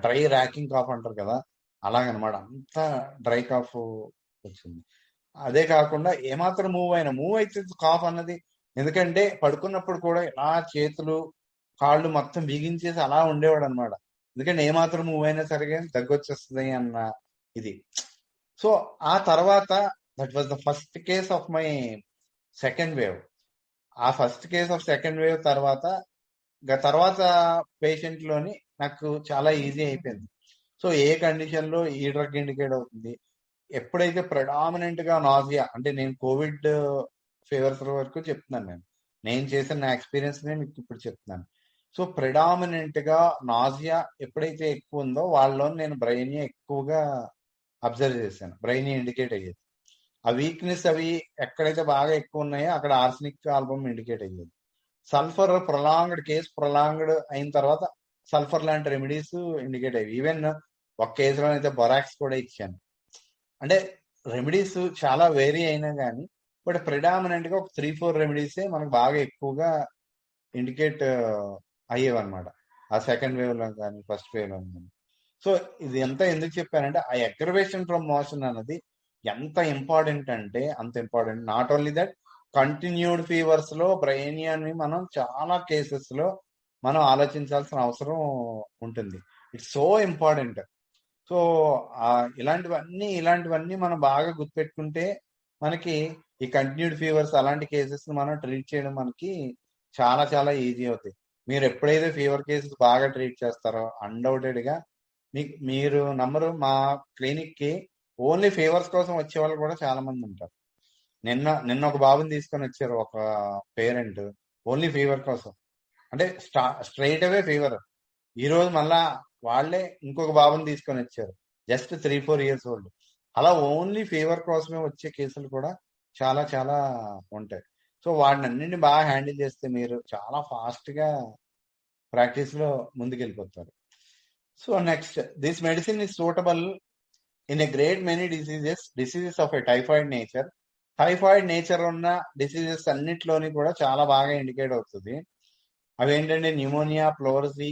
డ్రై ర్యాకింగ్ కాఫ్ అంటారు కదా, అలాగనమాట. అంత డ్రై కాఫ్ వచ్చింది. అదే కాకుండా ఏమాత్రం మూవ్ అయితే కాఫ్ అన్నది, ఎందుకంటే పడుకున్నప్పుడు కూడా ఇలా చేతులు కాళ్ళు మొత్తం బిగించేసి అలా ఉండేవాడు అనమాట. ఎందుకంటే ఏమాత్రం మూవ్ అయినా సరిగా దగ్గొచ్చేస్తుంది అన్న ఇది. సో ఆ తర్వాత that was the first case of my second wave. ఆ first case of second wave తర్వాత పేషెంట్ లోని నాకు చాలా ఈజీ అయిపోయింది. సో ఏ కండిషన్ లో ఈ డ్రగ్ ఇండికేట్ అవుతుంది, ఎప్పుడైతే ప్రెడామినెంట్ గా నాజియా, అంటే నేను కోవిడ్ ఫీవర్స్ వరకు చెప్తున్నాను, నేను చేసిన నా ఎక్స్పీరియన్స్ మీకు ఇప్పుడు చెప్తున్నాను. సో ప్రెడామినెంట్ గా నాజియా ఎప్పుడైతే ఎక్కువ ఉందో వాళ్ళలో నేను బ్రెయిన్ ఎక్కువగా అబ్జర్వ్ చేశాను. బ్రెయిన్ ఇండికేట్ అయ్యేది. ఆ వీక్నెస్ అవి ఎక్కడైతే బాగా ఎక్కువ ఉన్నాయో అక్కడ ఆర్సనిక్ ఆల్బమ్ ఇండికేట్ అయ్యేది. సల్ఫర్ ప్రొలాంగ్డ్ అయిన తర్వాత సల్ఫర్ లాంటి రెమెడీస్ ఇండికేట్ అయ్యి, ఈవెన్ ఒక కేసులో అయితే బొరాక్స్ కూడా ఇచ్చాను. అంటే రెమెడీస్ చాలా వేరీ అయినా కానీ బట్ ప్రిడామినెంట్ గా ఒక 3-4 రెమెడీసే మనకు బాగా ఎక్కువగా ఇండికేట్ అయ్యేవన్నమాట ఆ సెకండ్ వేవ్ లో కానీ ఫస్ట్ వేవ్ లో కానీ. సో ఇది ఎంత ఎందుకు చెప్పానంటే ఆ అగ్రవేషన్ ఫ్రమ్ మోషన్ అన్నది ఎంత ఇంపార్టెంట్ అంటే అంత important. Not only that, continued fevers లో బ్రెయినియాని మనం చాలా కేసెస్ లో మనం ఆలోచించాల్సిన అవసరం ఉంటుంది. It's so important. సో ఇలాంటివన్నీ మనం బాగా గుర్తుపెట్టుకుంటే మనకి ఈ కంటిన్యూడ్ ఫీవర్స్ అలాంటి కేసెస్ మనం ట్రీట్ చేయడం మనకి చాలా చాలా ఈజీ అవుతాయి. మీరు ఎప్పుడైతే ఫీవర్ కేసెస్ బాగా ట్రీట్ చేస్తారో అన్డౌటెడ్ గా మీరు నమ్మరు, మా క్లినిక్ కి ఓన్లీ ఫీవర్స్ కోసం వచ్చే వాళ్ళు కూడా చాలా మంది ఉంటారు. నిన్న ఒక బాబుని తీసుకొని వచ్చారు ఒక పేరెంట్, ఓన్లీ ఫీవర్ కోసం. అంటే స్ట్రైట్ అవే ఫీవర్. ఈ రోజు మళ్ళా వాళ్ళే ఇంకొక బాబుని తీసుకొని వచ్చారు, జస్ట్ 3-4 years ఓల్డ్. అలా ఓన్లీ ఫీవర్ కోసమే వచ్చే కేసులు కూడా చాలా చాలా ఉంటాయి. సో వాటిని అన్నింటినీ బాగా హ్యాండిల్ చేస్తే మీరు చాలా ఫాస్ట్ గా ప్రాక్టీస్ లో ముందుకెళ్ళిపోతారు. So next, this medicine is suitable in a great many diseases of a typhoid nature. Typhoid nature ఉన్న డిసీజెస్ అన్నిట్లోని కూడా చాలా బాగా ఇండికేట్ అవుతుంది. అవి ఏంటంటే pneumonia, pleurisy,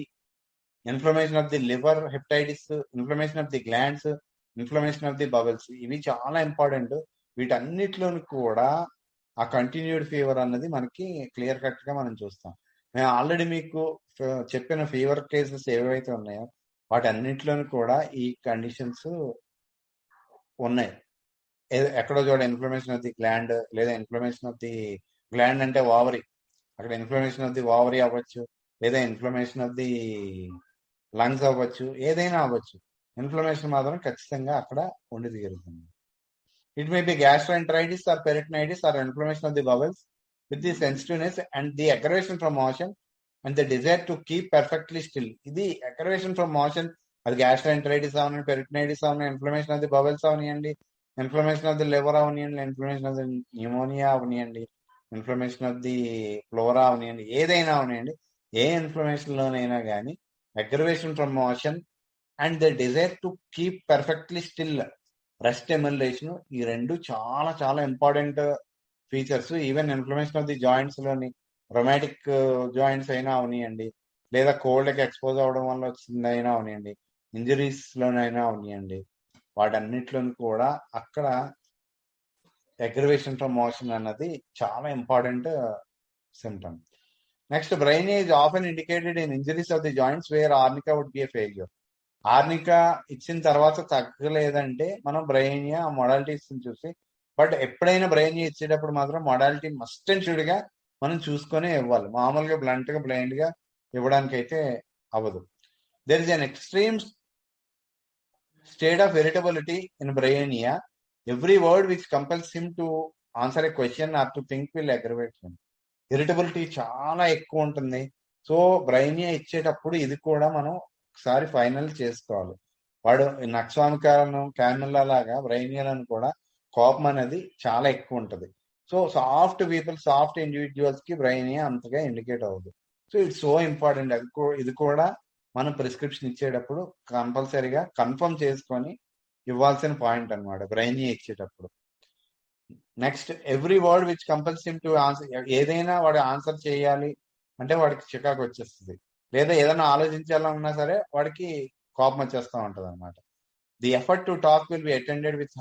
inflammation of the liver, hepatitis, inflammation of the glands, inflammation of the bowels. ఇవి చాలా ఇంపార్టెంట్. వీటన్నిటిలోని కూడా ఆ కంటిన్యూడ్ ఫీవర్ అన్నది మనకి క్లియర్ కట్ గా మనం చూస్తాం. నేను ఆల్రెడీ మీకు చెప్పిన ఫీవర్ కేసెస్ ఏవైతే ఉన్నాయో వాటన్నిటిలోని కూడా ఈ కండిషన్స్ ఉన్నాయి. ఎక్కడో చోట ఇన్ఫ్లమేషన్ ఆఫ్ ది గ్లాండ్, లేదా ఇన్ఫ్లమేషన్ ఆఫ్ ది గ్లాండ్ అంటే ఓవరీ, అక్కడ ఇన్ఫ్లమేషన్ ఆఫ్ ది ఓవరీ అవ్వచ్చు, లేదా ఇన్ఫ్లమేషన్ ఆఫ్ ది లంగ్స్ అవ్వచ్చు, ఏదైనా అవ్వచ్చు. ఇన్ఫ్లమేషన్ మాత్రం ఖచ్చితంగా అక్కడ ఉండి తీరుతుంది. It may be gastroenteritis or peritonitis or inflammation of the bowels with the sensitiveness and the aggravation from motion and the desire to keep perfectly still. ఇది aggravation from motion, అది gastroenteritis అవనండి, peritonitis అవనండి, inflammation of the bowels అవనియండి, inflammation of the liver అవనియండి, inflammation of the pneumonia అవనియండి, inflammation of the pleura అవనియండి, ఏదైనా అవనియండి, ఏ ఇన్ఫ్లమేషన్ లోనైనా కానీ aggravation from motion and the desire to keep perfectly still, rest emulation, ఈ రెండు చాలా చాలా important features. Even inflammation of the joints లోని రొమాటిక్ జాయింట్స్ అయినా అవనియండి, లేదా కోల్డ్ కి ఎక్స్పోజ్ అవడం వల్ల వచ్చింది అయినా అవనియండి, ఇంజరీస్ లోనైనా అవనియండి, వాటన్నిటిలోని కూడా అక్కడ అగ్రవేషన్ ఫ్రమ్ మోషన్ అన్నది చాలా important symptom. Next, Bryonia is often indicated in injuries of the joints where arnica would be a failure. Arnica ఇచ్చిన తర్వాత తగ్గలేదంటే మనం బ్రెయినియా మొడాలిటీస్ చూసి, బట్ ఎప్పుడైనా బ్రెయినియా ఇచ్చేటప్పుడు మాత్రం మొడాలిటీ మస్ట్ అండ్ షుడ్ గా మనం చూసుకొని ఇవ్వాలి. మామూలుగా బ్లంట్ గా బ్లైండ్ గా ఇవ్వడానికి అయితే అవ్వదు. There is an extreme state of irritability in bryonia. Every word which compels him to answer a question or to think will aggravate him. Irritability చాలా ఎక్కువ ఉంటుంది. సో బ్రెయినియా ఇచ్చేటప్పుడు ఇది కూడా మనం ఒకసారి ఫైనల్ చేసుకోవాలి. వాడు నక్స్వామికాలను, క్యామిల్లా లాగా బ్రెయినియాలను కూడా కోపం అనేది చాలా ఎక్కువ ఉంటుంది. So soft people, soft individuals కి బ్రెయినియా అంతగా ఇండికేట్ అవ్వదు. So it's so important. ఇది కూడా మనం ప్రిస్క్రిప్షన్ ఇచ్చేటప్పుడు కంపల్సరీగా కన్ఫర్మ్ చేసుకొని ఇవ్వాల్సిన పాయింట్ అనమాట బ్రెయినియా ఇచ్చేటప్పుడు. Next, every word which compels him to answer, ఏదైనా వాడు ఆన్సర్ చేయాలి అంటే వాడికి చికాకు వచ్చేస్తుంది, లేదా ఏదైనా ఆలోచించాలన్నా సరే వాడికి కోపం వచ్చేస్తూ ఉంటది అనమాట. The effort to talk will be attended with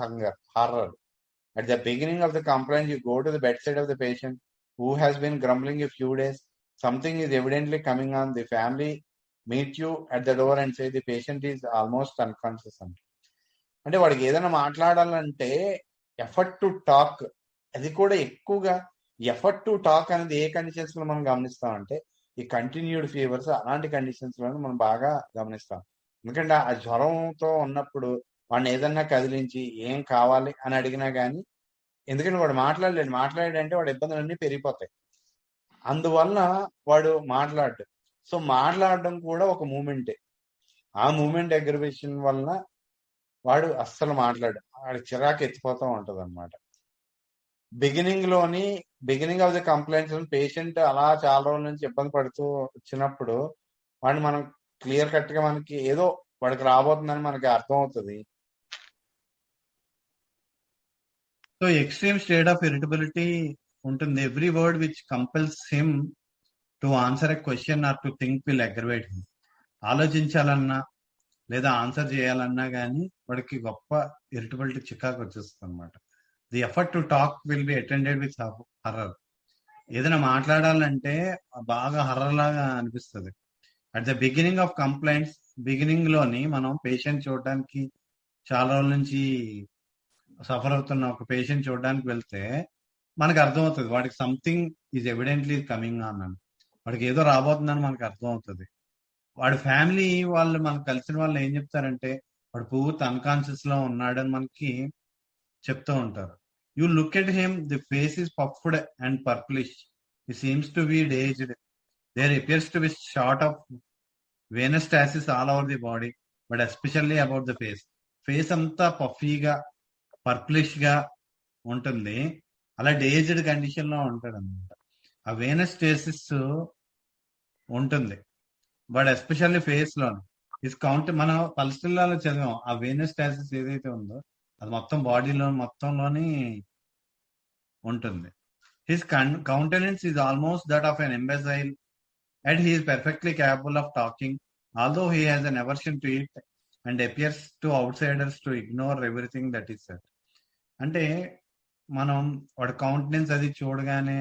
horror. At the beginning of the complaint you go to the bedside of the patient who has been grumbling a few days. Something is evidently coming on. The family meet you at the door and say the patient is almost unconscious అంటే వాడికి ఏదైనా మాట్లాడాలంటే effort to talk, అది కూడా ఎక్కువగా effort to talk అనేది ఏ conditions లో మనం గమనిస్తామంటే ఈ కంటిన్యూడ్ ఫీవర్స్, అలాంటి కండిషన్స్ లో మనం బాగా గమనిస్తాం. ఎందుకంటే ఆ జ్వరంతో ఉన్నప్పుడు వాడిని ఏదన్నా కదిలించి ఏం కావాలి అని అడిగినా గానీ, ఎందుకంటే వాడు మాట్లాడాడంటే వాడి ఇబ్బందులన్నీ పెరిగిపోతాయి. అందువల్ల వాడు మాట్లాడు. సో మాట్లాడడం కూడా ఒక మూమెంటే. ఆ మూమెంట్ అగ్రివేషన్ వలన వాడు అస్సలు మాట్లాడు, వాడి చిరాకు ఎత్తిపోతూ ఉంటది అనమాట. Beginning of the complaints patient అలా చాలా రోజుల నుంచి ఇబ్బంది పడుతూ వచ్చినప్పుడు వాడిని మనం క్లియర్ కట్ గా మనకి ఏదో వాడికి రాబోతుందని మనకి అర్థం అవుతుంది. So extreme state of irritability ఉంటుంది. Every word which compels him to answer a question or to think will aggravate him. ఆలోచించాలన్నా లేదా ఆన్సర్ చేయాలన్నా కానీ వాడికి గొప్ప ఇరిటబిలిటీ, చికాకు వచ్చేస్తుంది అనమాట. The effort to talk will be attended with horror. ఏదైనా మాట్లాడాలంటే బాగా హర్రర్ లాగా అనిపిస్తుంది. At the beginning of complaints, beginning లోని మనం పేషెంట్ చూడడానికి, చాలా రోజుల నుంచి సఫర్ అవుతున్న ఒక పేషెంట్ చూడడానికి వెళ్తే మనకు అర్థమవుతుంది వాడికి something is evidently coming on అని, వాడికి ఏదో రాబోతుందని మనకు అర్థం అవుతుంది. వాడి ఫ్యామిలీ వాళ్ళు మనకు కలిసిన వాళ్ళు ఏం చెప్తారంటే వాడు పూర్తి అన్కాన్షియస్ లో ఉన్నాడని మనకి చెప్తూ ఉంటారు. You look at him, the face is puffed and purplish, he seems to be dazed, there appears to be short of venous stasis all over the body, but especially about the face. Face అంతా పఫీగా, purplish గా ఉంటుంది, అలా డేజ్డ్ condition లో ఉంటాడు అనమాట. ఆ Venus stasis ఉంటుంది. బట్ ఎస్పెషల్లీ ఫేస్ లో ఇస్ కౌంట్ మనం పల్స్టిల్లాలో చదివాం ఆ వేనస్ స్టాసిస్ ఏదైతే ఉందో అది మొత్తం బాడీలో మొత్తంలోని ఉంటుంది. His countenance is almost that of an imbecile and he is perfectly capable of talking, although he has an aversion to it and appears to outsiders to ignore everything that is said. అంటే మనం వాడి countenance అది చూడగానే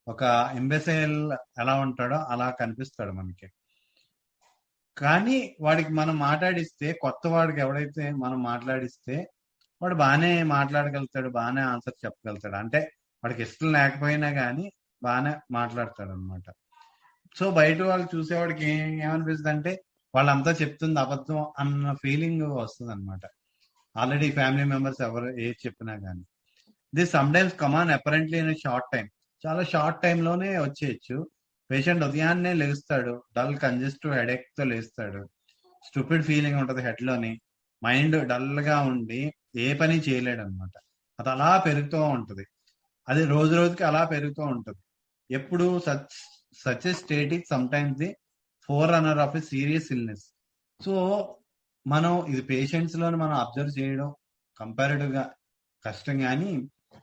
ఒక ఎంబెసైల్ ఎలా ఉంటాడో అలా కనిపిస్తాడు మనకి. కానీ వాడికి మనం మాట్లాడిస్తే, కొత్త వాడికి ఎవడైతే మనం మాట్లాడిస్తే వాడు బాగానే మాట్లాడగలుగుతాడు, బాగానే ఆన్సర్ చెప్పగలుగుతాడు. అంటే వాడికి ఇష్టం లేకపోయినా కానీ బాగానే మాట్లాడతాడు అనమాట. సో బయట వాళ్ళు చూసేవాడికి ఏమనిపిస్తుంది అంటే వాళ్ళంతా చెప్తుంది అబద్ధం అన్న ఫీలింగ్ వస్తుంది అనమాట. ఆల్రెడీ ఫ్యామిలీ మెంబర్స్ ఎవరు ఏది చెప్పినా కానీ this sometimes come on apparently in short time, చాలా షార్ట్ టైం లోనే వచ్చేయచ్చు. పేషెంట్ ఉదయాన్నే లేస్తాడు, డల్ కంజెస్టివ్ హెడేక్ తో లేస్తాడు, స్టూపిడ్ ఫీలింగ్ ఉంటుంది హెడ్ లోని, మైండ్ డల్ గా ఉండి ఏ పని చేయలేడు అనమాట. అది అలా పెరుగుతూ ఉంటది, అది రోజు రోజుకి అలా పెరుగుతూ ఉంటది. ఎప్పుడు such a state is sometimes the forerunner of a serious illness. So మనం ఇది పేషెంట్స్ లోని మనం అబ్జర్వ్ చేయడం కంపారిటివ్ గా కష్టం, కానీ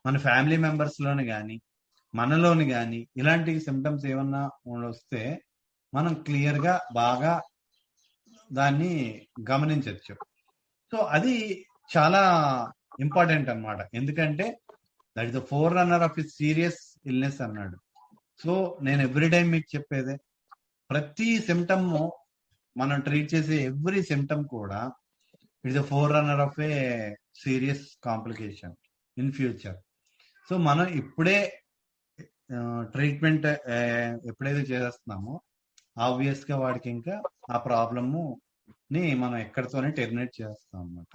మన ఫ్యామిలీ మెంబర్స్ లోని కానీ మనలోని కానీ ఇలాంటి సిమ్టమ్స్ ఏమన్నా వస్తే మనం క్లియర్ గా బాగా దాన్ని గమనించవచ్చు. సో అది చాలా ఇంపార్టెంట్ అన్నమాట, ఎందుకంటే that is the four runner of a serious illness అన్నాడు. సో నేను ఎవ్రీ టైం మీకు చెప్పేదే, ప్రతి సిమ్టమ్ మనం ట్రీట్ చేసే ఎవ్రీ సిమ్టమ్ కూడా it's a four runner of A serious complication in future. So మనం ఇప్పుడే ట్రీట్మెంట్ ఎప్పుడైతే చేసేస్తున్నామో ఆబ్వియస్ గా వాడికి ఇంకా ఆ ప్రాబ్లమ్ ని మనం ఎక్కడితోనే టెర్మినేట్ చేస్తాం అన్నమాట.